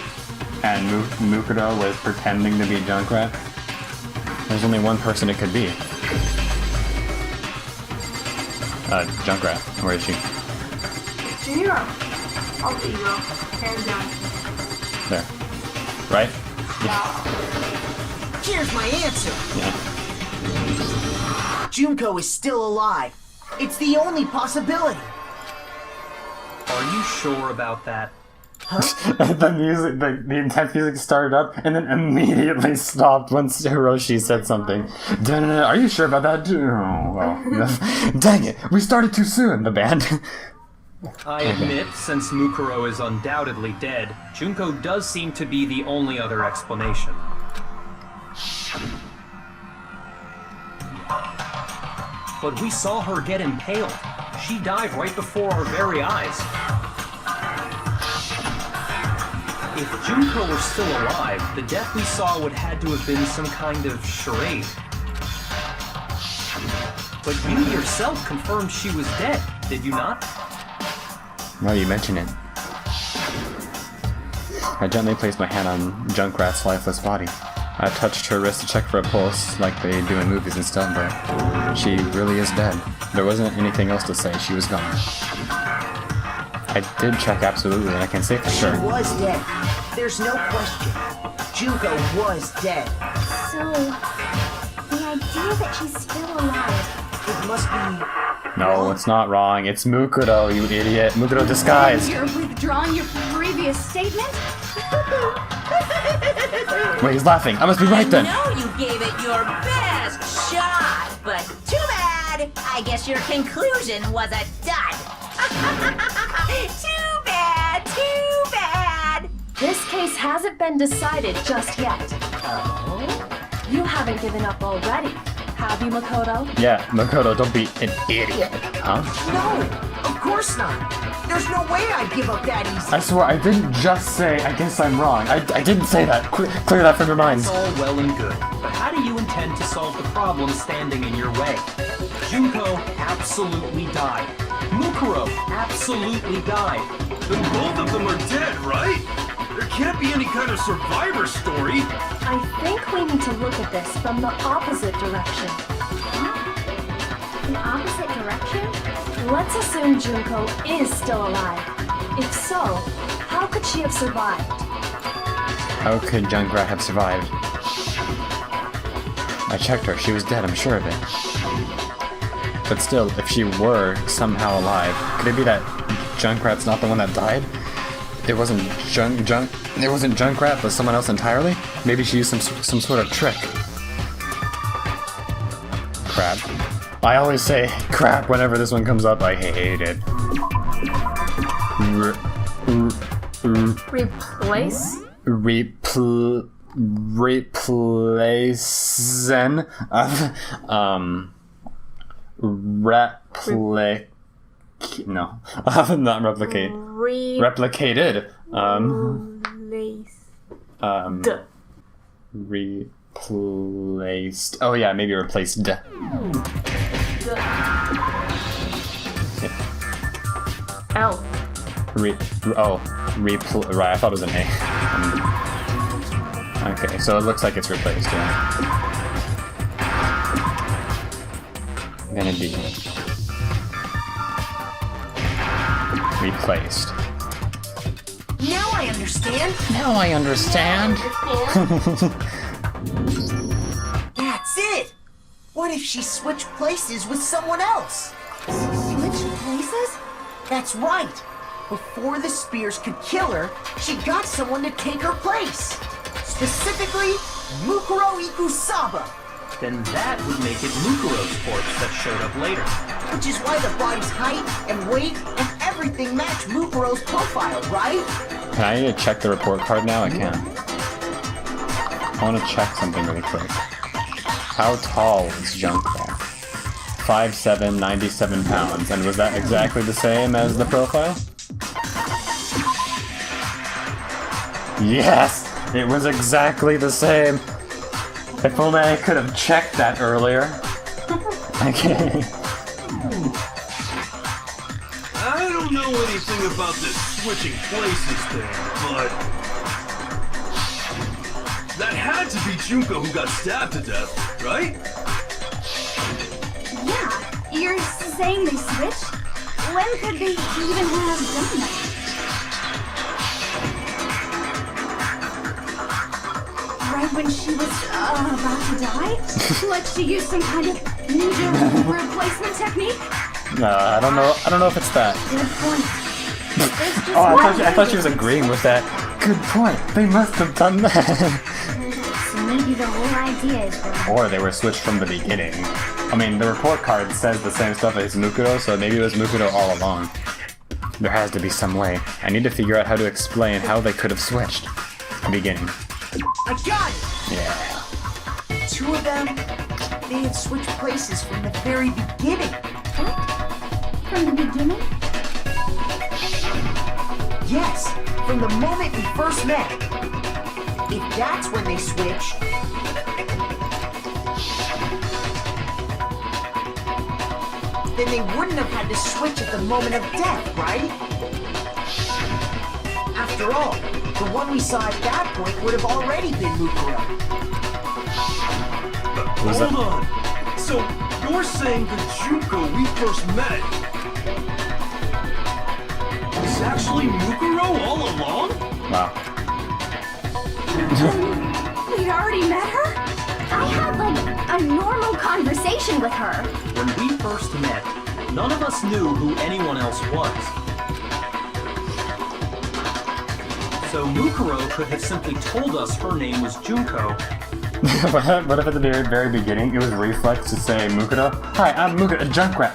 And Mukuro was pretending to be Junkrat? There's only one person it could be. Junkrat. Where is she? Zero. I'll be zero. Hands down. There. Right? Here's my answer. Yeah. Junko is still alive. It's the only possibility. Are you sure about that? The music, the intense music started up and then immediately stopped once Hiroshi said something. Are you sure about that? Oh, well. Dang it, we started too soon, the band. I admit, since Mukuro is undoubtedly dead, Junko does seem to be the only other explanation. But we saw her get impaled. She died right before our very eyes. If Junko were still alive, the death we saw would had to have been some kind of charade. But you yourself confirmed she was dead, did you not? Now you mention it. I gently placed my hand on Junkrat's lifeless body. I touched her wrist to check for a pulse, like they do in movies and stuff, but she really is dead. There wasn't anything else to say, she was gone. I did check absolutely, and I can say for sure. She was dead. There's no question. Junko was dead. So, the idea that she's still alive. It must be... No, it's not wrong. It's Mukuro, you idiot. Mukuro disguised. You're withdrawing your previous statement? Wait, he's laughing. I must be right then. I know you gave it your best shot, but too bad. I guess your conclusion was a dud. Too bad, too bad. This case hasn't been decided just yet. You haven't given up already, Have you, Makoto? Yeah, Makoto, don't be an idiot. Huh? No, of course not. There's no way I'd give up that easy. I swear, I didn't just say, I guess I'm wrong. I didn't say that. Clear that from your minds. It's all well and good, but how do you intend to solve the problem standing in your way? Junko absolutely died. Mukuro absolutely died. Then both of them are dead, right? There can't be any kind of survivor story. I think we need to look at this from the opposite direction. The opposite direction? Let's assume Junko is still alive. If so, how could she have survived? How could Junkrat have survived? I checked her. She was dead, I'm sure of it. But still, if she were somehow alive, could it be that Junkrat's not the one that died? It wasn't it wasn't Junkrat, but someone else entirely? Maybe she used some sort of trick. Crap. I always say crap whenever this one comes up. I hate it. Replace? Replacen. No. Not replicate. Replicated. Replaced. Oh yeah, maybe replaced. L. Right, I thought it was an A. Okay, so it looks like it's replaced, yeah. Gonna be replaced. Now I understand. Now I understand. That's it. What if she switched places with someone else? Switch places? That's right. Before the spears could kill her, she got someone to take her place. Specifically, Mukuro Ikusaba. Then that would make it Mukuro's corpse that showed up later. Which is why the body's height and weight and everything match Mukuro's profile, right? Can I check the report card now? I can. I want to check something really quick. How tall is Junkrat? 5'7", 97 pounds. And was that exactly the same as the profile? Yes! It was exactly the same! If only I could have checked that earlier. Okay. I don't know anything about this switching places thing, but that had to be Junko who got stabbed to death, right? Yeah, you're saying they switched? When could they even have done that? Right when she was about to die? Like she used some kind of ninja replacement technique? I don't know if it's that. Good point. Oh, I thought she was agreeing with that. Good point. They must have done that. So maybe the whole idea is that Or they were switched from the beginning. I mean, the report card says the same stuff as Mukuro, so maybe it was Mukuro all along. There has to be some way. I need to figure out how to explain how they could have switched. The beginning. I got it! Yeah. Two of them, they had switched places from the very beginning. From the beginning? Yes, from the moment we first met. If that's when they switched, then they wouldn't have had to switch at the moment of death, right? After all, the one we saw at that point would have already been Mukuro. Hold on. So you're saying the Junko we first met is actually Mukuro all along? Wow. We'd already met her? I had like a normal conversation with her. When we first met, none of us knew who anyone else was. So Mukuro could have simply told us her name was Junko. What if at the very beginning it was reflex to say Mukuro? Hi, I'm Mukuro, Junkrat.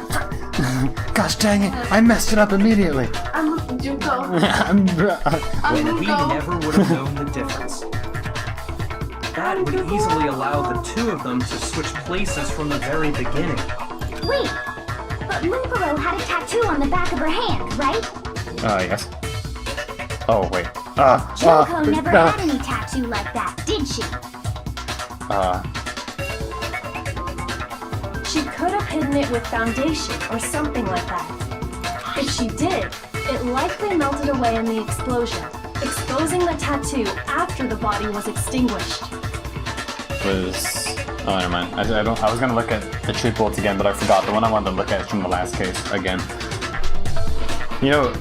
Gosh dang it, I messed it up immediately. I'm Junko. I'm We Junko. never would have known the difference. That would easily allow the two of them to switch places from the very beginning. Wait, but Mukuro had a tattoo on the back of her hand, right? Yes. Oh, wait. Junko never had any tattoo like that, did she? She could have hidden it with foundation or something like that. If she did, it likely melted away in the explosion, exposing the tattoo after the body was extinguished. Oh, never mind. I was gonna look at the tree bullets again, but I forgot. The one I wanted to look at is from the last case again. You know,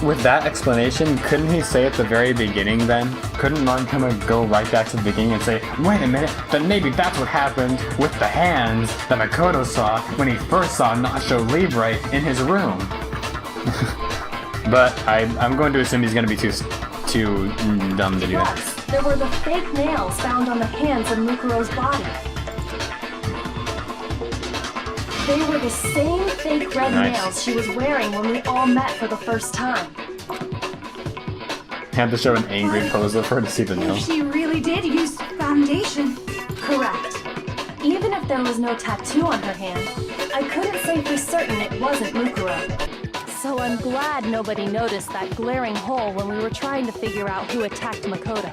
with that explanation, couldn't he say at the very beginning then? Couldn't Monokuma go right back to the beginning and say, wait a minute, then maybe that's what happened with the hands that Makoto saw when he first saw Nacho Libre in his room? But I'm going to assume he's going to be too dumb to do that. Plus, there were the fake nails found on the hands of Mukuro's body. They were the same fake red nails she was wearing when we all met for the first time. Had to show an angry pose of her to see the nails. She really did use foundation. Correct. Even if there was no tattoo on her hand, I couldn't say for certain it wasn't Mukuro. So I'm glad nobody noticed that glaring hole when we were trying to figure out who attacked Makoto.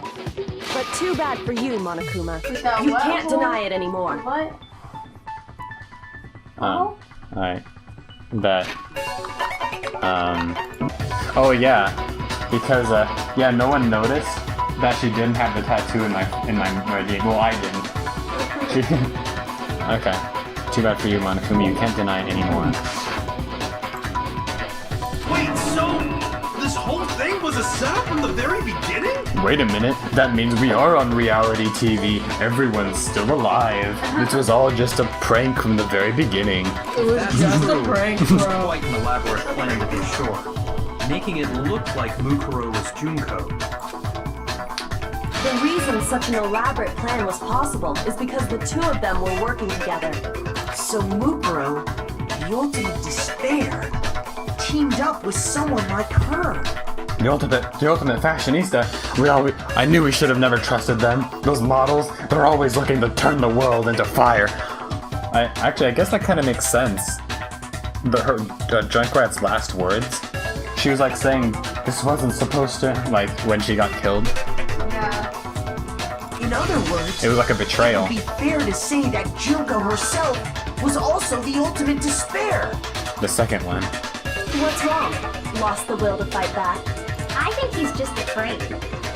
But too bad for you, Monokuma. that You what can't hole? deny it anymore. What? Alright. That. Oh yeah. Because, yeah, no one noticed that she didn't have the tattoo in my well, I didn't. Okay. Too bad for you, Monokuma. You can't deny it anymore. Wait, so this whole thing was a setup from the very beginning? Wait a minute. That means we are on reality TV. Everyone's still alive. This was all just a prank from the very beginning. That's just a prank, bro. Quite an elaborate plan to be sure. Making it look like Mukuro was Junko. The reason such an elaborate plan was possible is because the two of them were working together. So Mukuro, the ultimate despair, teamed up with someone like her. The ultimate fashionista. I knew we should have never trusted them. Those models, they're always looking to turn the world into fire. I guess that kind of makes sense. Her Junkrat's last words. She was like saying, this wasn't supposed to, like, when she got killed. Yeah. In other words, It was like a betrayal. it would be fair to say that Junko herself was also the ultimate despair. The second one. What's wrong? Lost the will to fight back? I think he's just afraid.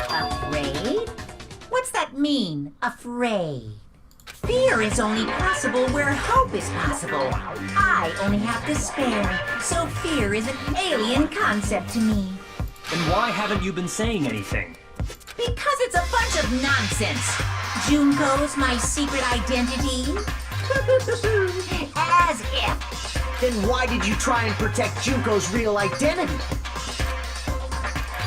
Afraid? What's that mean, afraid? Fear is only possible where hope is possible. I only have despair, so fear is an alien concept to me. Then why haven't you been saying anything? Because it's a bunch of nonsense. Junko's my secret identity? As if. Then why did you try and protect Junko's real identity?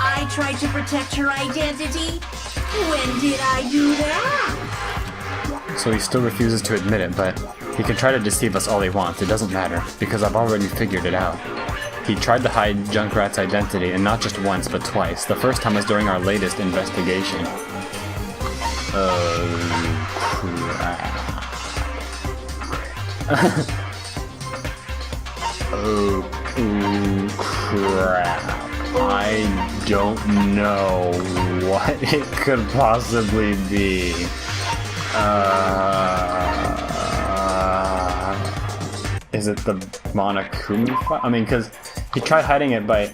I tried to protect her identity? When did I do that? So he still refuses to admit it, but he can try to deceive us all he wants. It doesn't matter, because I've already figured it out. He tried to hide Junkrat's identity, and not just once, but twice. The first time was during our latest investigation. Crap. I don't know what it could possibly be. Is it the Monokuma file? I mean, because he tried hiding it by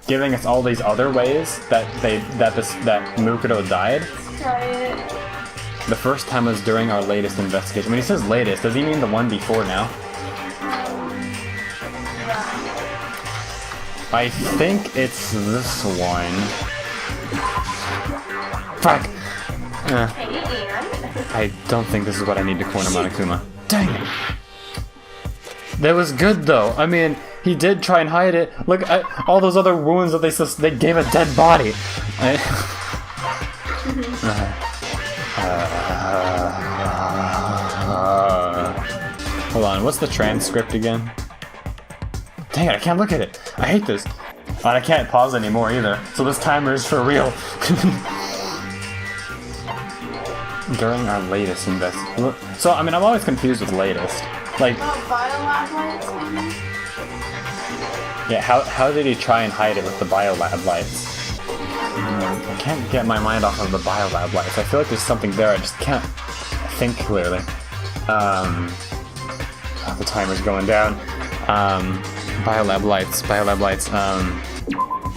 giving us all these other ways that Mukuro died. Right. The first time was during our latest investigation. When he says latest, does he mean the one before now? I think it's this one. Fuck! I don't think this is what I need to corner Monokuma. Dang it! That was good though. I mean, he did try and hide it. Look at all those other wounds that they gave a dead body. Hold on, what's the transcript again? Dang it, I can't look at it. I hate this. And I can't pause anymore either. So this timer is for real. During our latest investigation. So, I mean, I'm always confused with latest. Like, Biolab lights, maybe? yeah, how did he try and hide it with the biolab lights? I can't get my mind off of the biolab lights. I feel like there's something there, I just can't think clearly. Oh, the timer's going down. Biolab lights,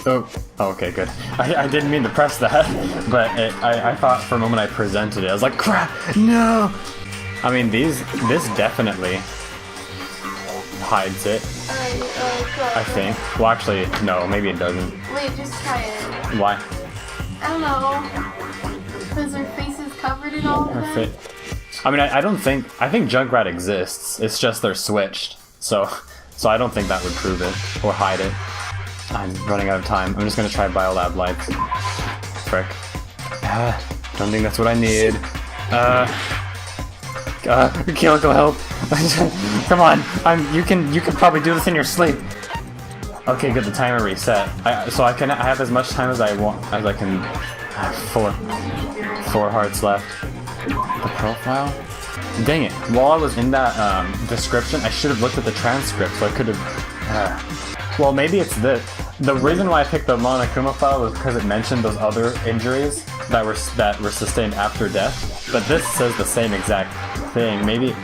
oh, okay, good. I didn't mean to press that, but I thought for a moment I presented it. I was like, crap, no! I mean, this definitely hides it, I think. Well, actually, no, maybe it doesn't. Wait, just try it. Why? I don't know. Because her face is covered in all of that. I mean, I think Junkrat exists. It's just they're switched. So I don't think that would prove it or hide it. I'm running out of time. I'm just gonna try biolab lights. Frick. Don't think that's what I need. Kyoko, help! Come on, you can probably do this in your sleep. Okay, good. The timer reset. I have as much time as I want as I can. I have 4 hearts left. The profile? Dang it! While I was in that description, I should have looked at the transcript, so I could have. Well, maybe it's this. The reason why I picked the Monokuma file was because it mentioned those other injuries that were sustained after death. But this says the same exact thing. Maybe.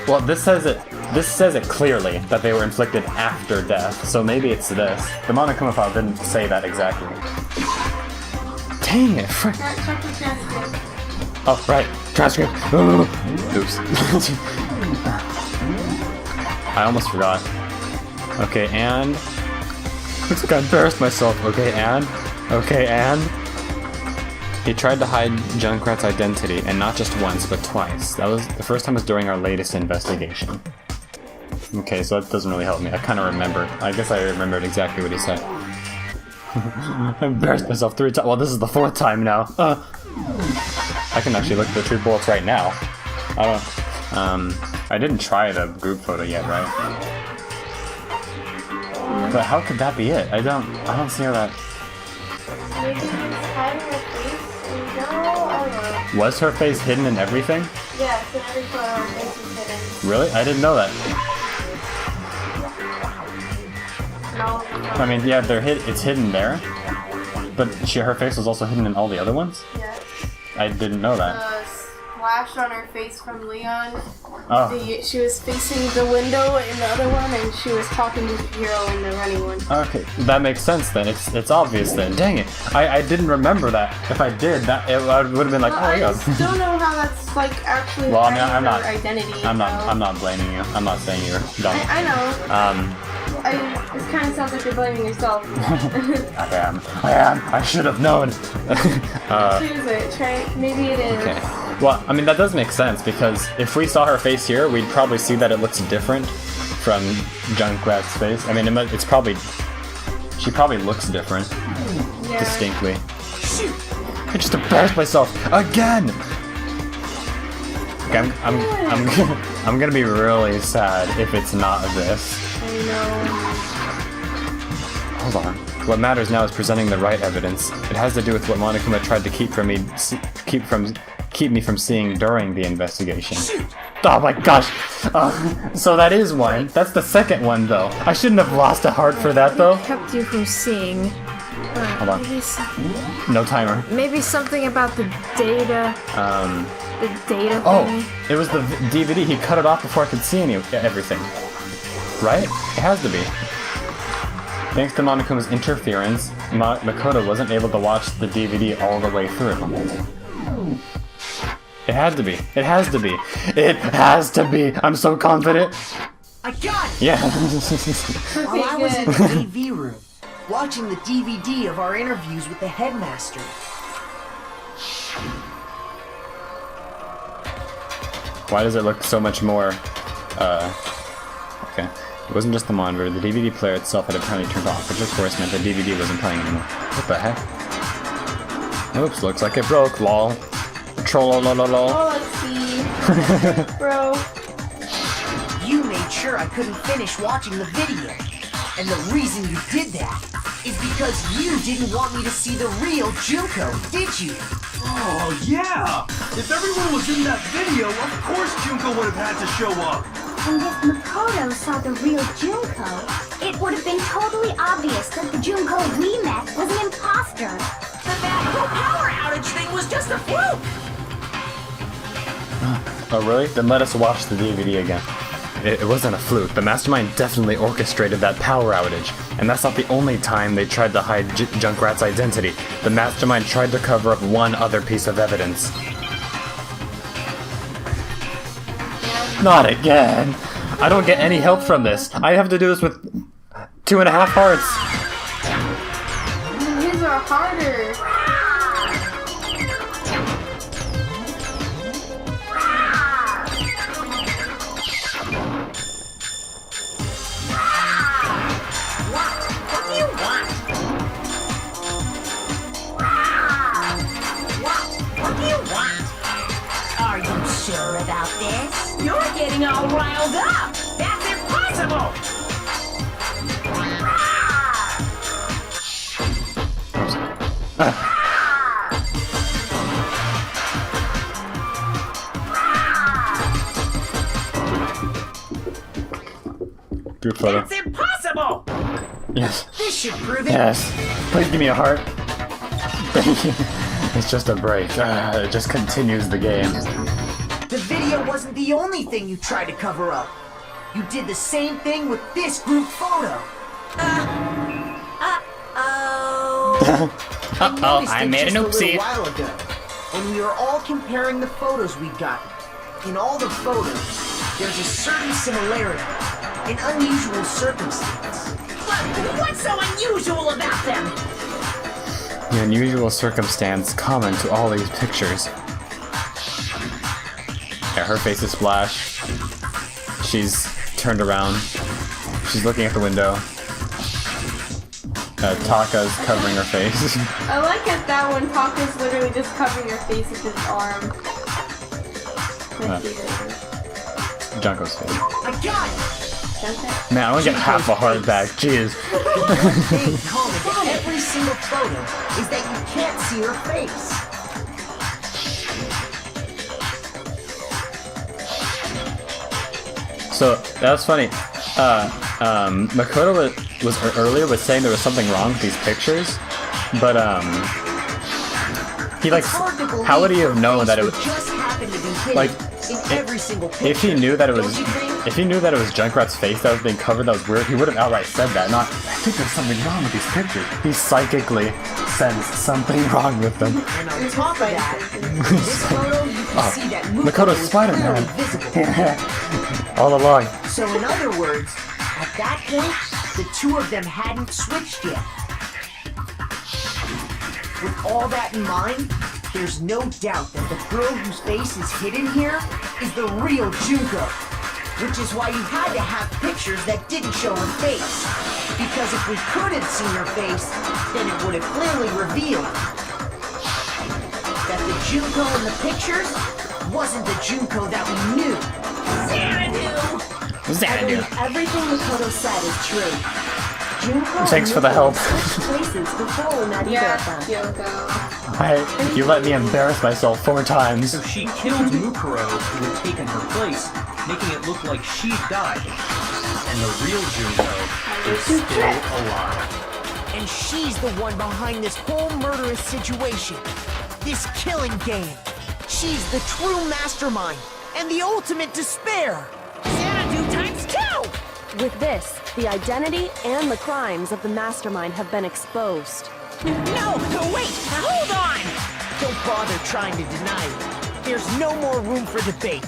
Well, this says it clearly that they were inflicted after death. So maybe it's this. The Monokuma file didn't say that exactly. Dang it! Check the transcript. Oh, right. Transcript. Oops. I almost forgot. Okay, and... I embarrassed myself. Okay, and... He tried to hide Junkrat's identity, and not just once, but twice. That was... The first time was during our latest investigation. Okay, so that doesn't really help me. I kind of remember. I guess I remembered exactly what he said. I embarrassed myself 3 times. Well, this is the 4th time now. I can actually look at the true bullets right now. I didn't try the group photo yet, right? But how could that be it? I don't see how that... Maybe it's hiding her face in general? I don't know. Was her face hidden in everything? Yes, in every photo her face is hidden. Really? I didn't know that. No. I mean, yeah, it's hidden there. But her face was also hidden in all the other ones? Yes. I didn't know that. Splash on her face from Leon. Oh. She was facing the window in the other one, and she was talking to Hiro in the running one. Okay, that makes sense then. It's obvious then. Dang it! I didn't remember that. If I did, I would have been like, oh yeah. I just don't know how that's like actually well, I mean, I'm her not. identity. I'm not blaming you. I'm not saying you're dumb. I know. It kind of sounds like you're blaming yourself. I am. I should have known. Choose it. Maybe it is. Okay. Well, I mean, that does make sense, because if we saw her face here, we'd probably see that it looks different from Junkrat's face. I mean, it's probably... She probably looks different. Yeah. Distinctly. I just embarrassed myself again! Okay, I'm gonna be really sad if it's not this. I know. Hold on. What matters now is presenting the right evidence. It has to do with what Monokuma tried to keep me from seeing during the investigation. Oh my gosh! So that is one. That's the second one, though. I shouldn't have lost a heart for that, though. Kept you from seeing. Hold on. No timer. Maybe something about the data. The data Oh, thing. it was the DVD. He cut it off before I could see everything. Right? It has to be. Thanks to Monokuma's interference, Makoto wasn't able to watch the DVD all the way through. It had to be. It has to be. It has to be. I'm so confident. I got it! Yeah. While I was in the AV room, watching the DVD of our interviews with the headmaster. Why does it look so much more, okay. It wasn't just the monitor, the DVD player itself had apparently turned off, which of course meant the DVD wasn't playing anymore. What the heck? Oops, looks like it broke, lol. Troll-lol-lol-lol. Oh, let's see. Bro. You made sure I couldn't finish watching the video. And the reason you did that is because you didn't want me to see the real Junko, did you? Oh, yeah! If everyone was in that video, of course Junko would have had to show up. And if Makoto saw the real Junko, it would have been totally obvious that the Junko we met was an imposter. That whole power outage thing was just a fluke! Oh, really? Then let us watch the DVD again. It wasn't a fluke. The Mastermind definitely orchestrated that power outage. And that's not the only time they tried to hide Junkrat's identity. The Mastermind tried to cover up one other piece of evidence. Not again! I don't get any help from this. I have to do this with 2.5 hearts. His are harder. Sure about this? You're getting all riled up! That's impossible! Group photo. That's impossible! Yes. This should prove it. Yes. Please give me a heart. Thank you. It's just a break. It just continues the game. The video wasn't the only thing you tried to cover up. You did the same thing with this group photo. I made an oopsie. A while ago, when we were all comparing the photos we got. In all the photos, there's a certain similarity, an unusual circumstance. What's so unusual about them? The unusual circumstance common to all these pictures. Yeah, her face is splashed. She's turned around. She's looking at the window. Taka's covering her face. I like it that when Taka's literally just covering her face with his arm. Junko's face. I got it! Man, I want to get half a heart back. Jeez. Big comment to every single photo is that you can't see her face. So that's funny. Makoto was earlier was saying there was something wrong with these pictures, but he like, how would he have known that it was just happened to be hidden like in every single picture? if he knew that it was Don't you think? if he knew that it was Junkrat's face that was being covered that was weird, he would have outright said that. Not, I think there's something wrong with these pictures. He psychically sensed something wrong with them. And on top of that, in this photo you can see that Makoto's is Spider-Man. clearly visible. All along. So in other words, at that point, the two of them hadn't switched yet. With all that in mind, there's no doubt that the girl whose face is hidden here is the real Junko. Which is why you had to have pictures that didn't show her face. Because if we could have seen her face, then it would have clearly revealed that the Junko in the pictures wasn't the Junko that we knew. What's that do? Everything Makoto said is true. Junko Thanks for the help. switched places before we met either of them. You let me embarrass myself 4 times. So she killed Mukuro, who had taken her place, making it look like she died. And the real Junko is still alive. And she's the one behind this whole murderous situation. This killing game. She's the true mastermind and the ultimate despair. Xanadu times 2! With this, the identity and the crimes of the Mastermind have been exposed. No, wait! Hold on! Don't bother trying to deny it. There's no more room for debate.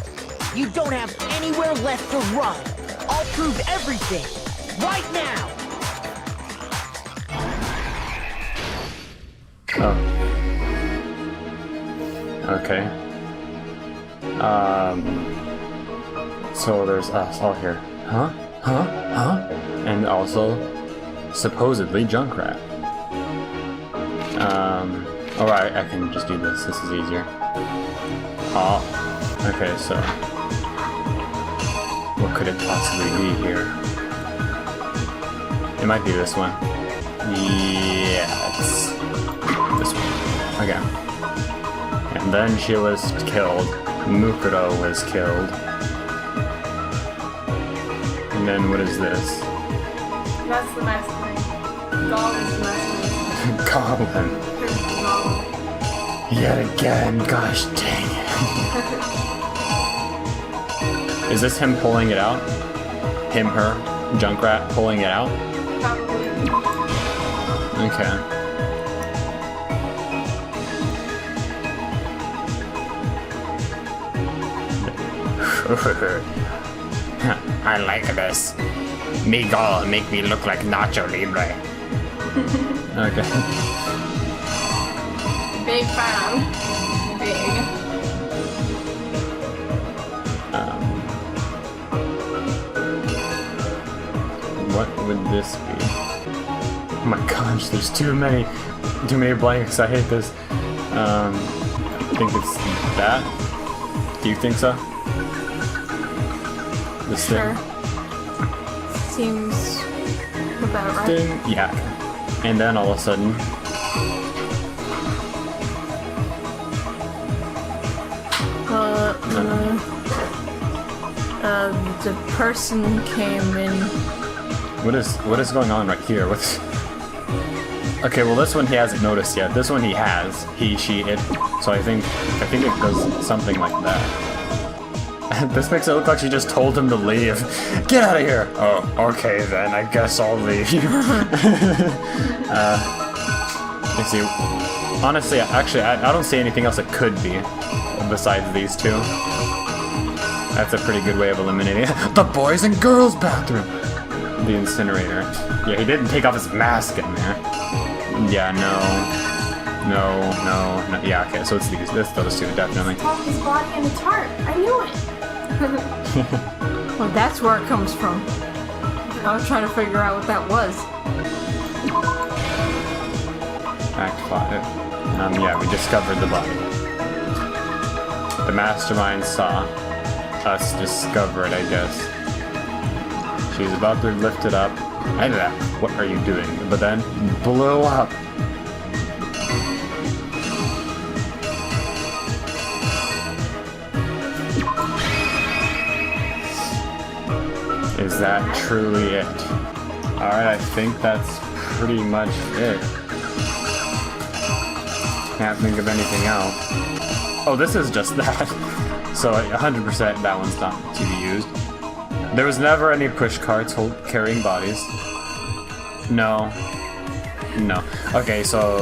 You don't have anywhere left to run. I'll prove everything. Right now! Oh. Okay. So there's us all here. Huh? And also, supposedly Junkrat. Alright, I can just do this. This is easier. Oh. Okay, so what could it possibly be here? It might be this one. Yeah, it's this one. Okay. And then she was killed. Mukuro was killed. And then what is this? That's the mastermind. Gall is the mastermind. Goblin. Gall. Yet again, gosh dang it. Is this him pulling it out? Him, her, Junkrat pulling it out? Probably. Okay. I like this. Miguel make me look like Nacho Libre. Okay. Big fan. Big. What would this be? Oh my gosh, there's too many blanks. I hate this. I think it's that. Do you think so? This Sure. Seems about right. thing? Yeah. And then all of a sudden, The person came in. what is going on right here? What's... Okay, well this one he hasn't noticed yet. This one he has. He, she, it. So I think it does something like that. This makes it look like she just told him to leave. Get out of here! Oh, okay then. I guess I'll leave. Let's see. Honestly, actually, I don't see anything else it could be besides these two. That's a pretty good way of eliminating it. The boys and girls bathroom! The incinerator. Yeah, he didn't take off his mask in there. Yeah, no. Yeah, okay, so it's these. It's those two, definitely. Pop his body in the tart. I knew it. Well, that's where it comes from. I was trying to figure out what that was. Act 5. Yeah, we discovered the body. The Mastermind saw us discover it, I guess. She's about to lift it up. And that, what are you doing? But then, blew up. Is that truly it? Alright, I think that's pretty much it. Can't think of anything else. Oh, this is just that. So 100% that one's not to be used. There was never any push carts carrying bodies. No. Okay, so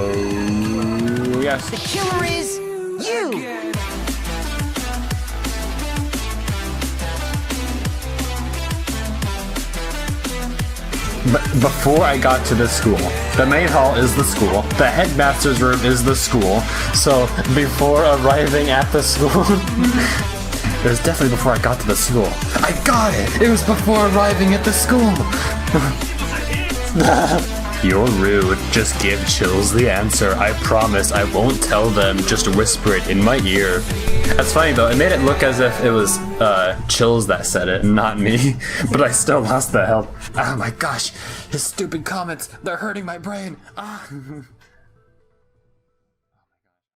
yes. The killer is you! But before I got to the school, the main hall is the school, the headmaster's room is the school, so before arriving at the school, it was definitely before I got to the school. I got it! It was before arriving at the school! You're rude. Just give Chills the answer. I promise I won't tell them. Just whisper it in my ear. That's funny though. It made it look as if it was Chills that said it, not me. But I still lost the help. Oh my gosh. His stupid comments. They're hurting my brain. Ah.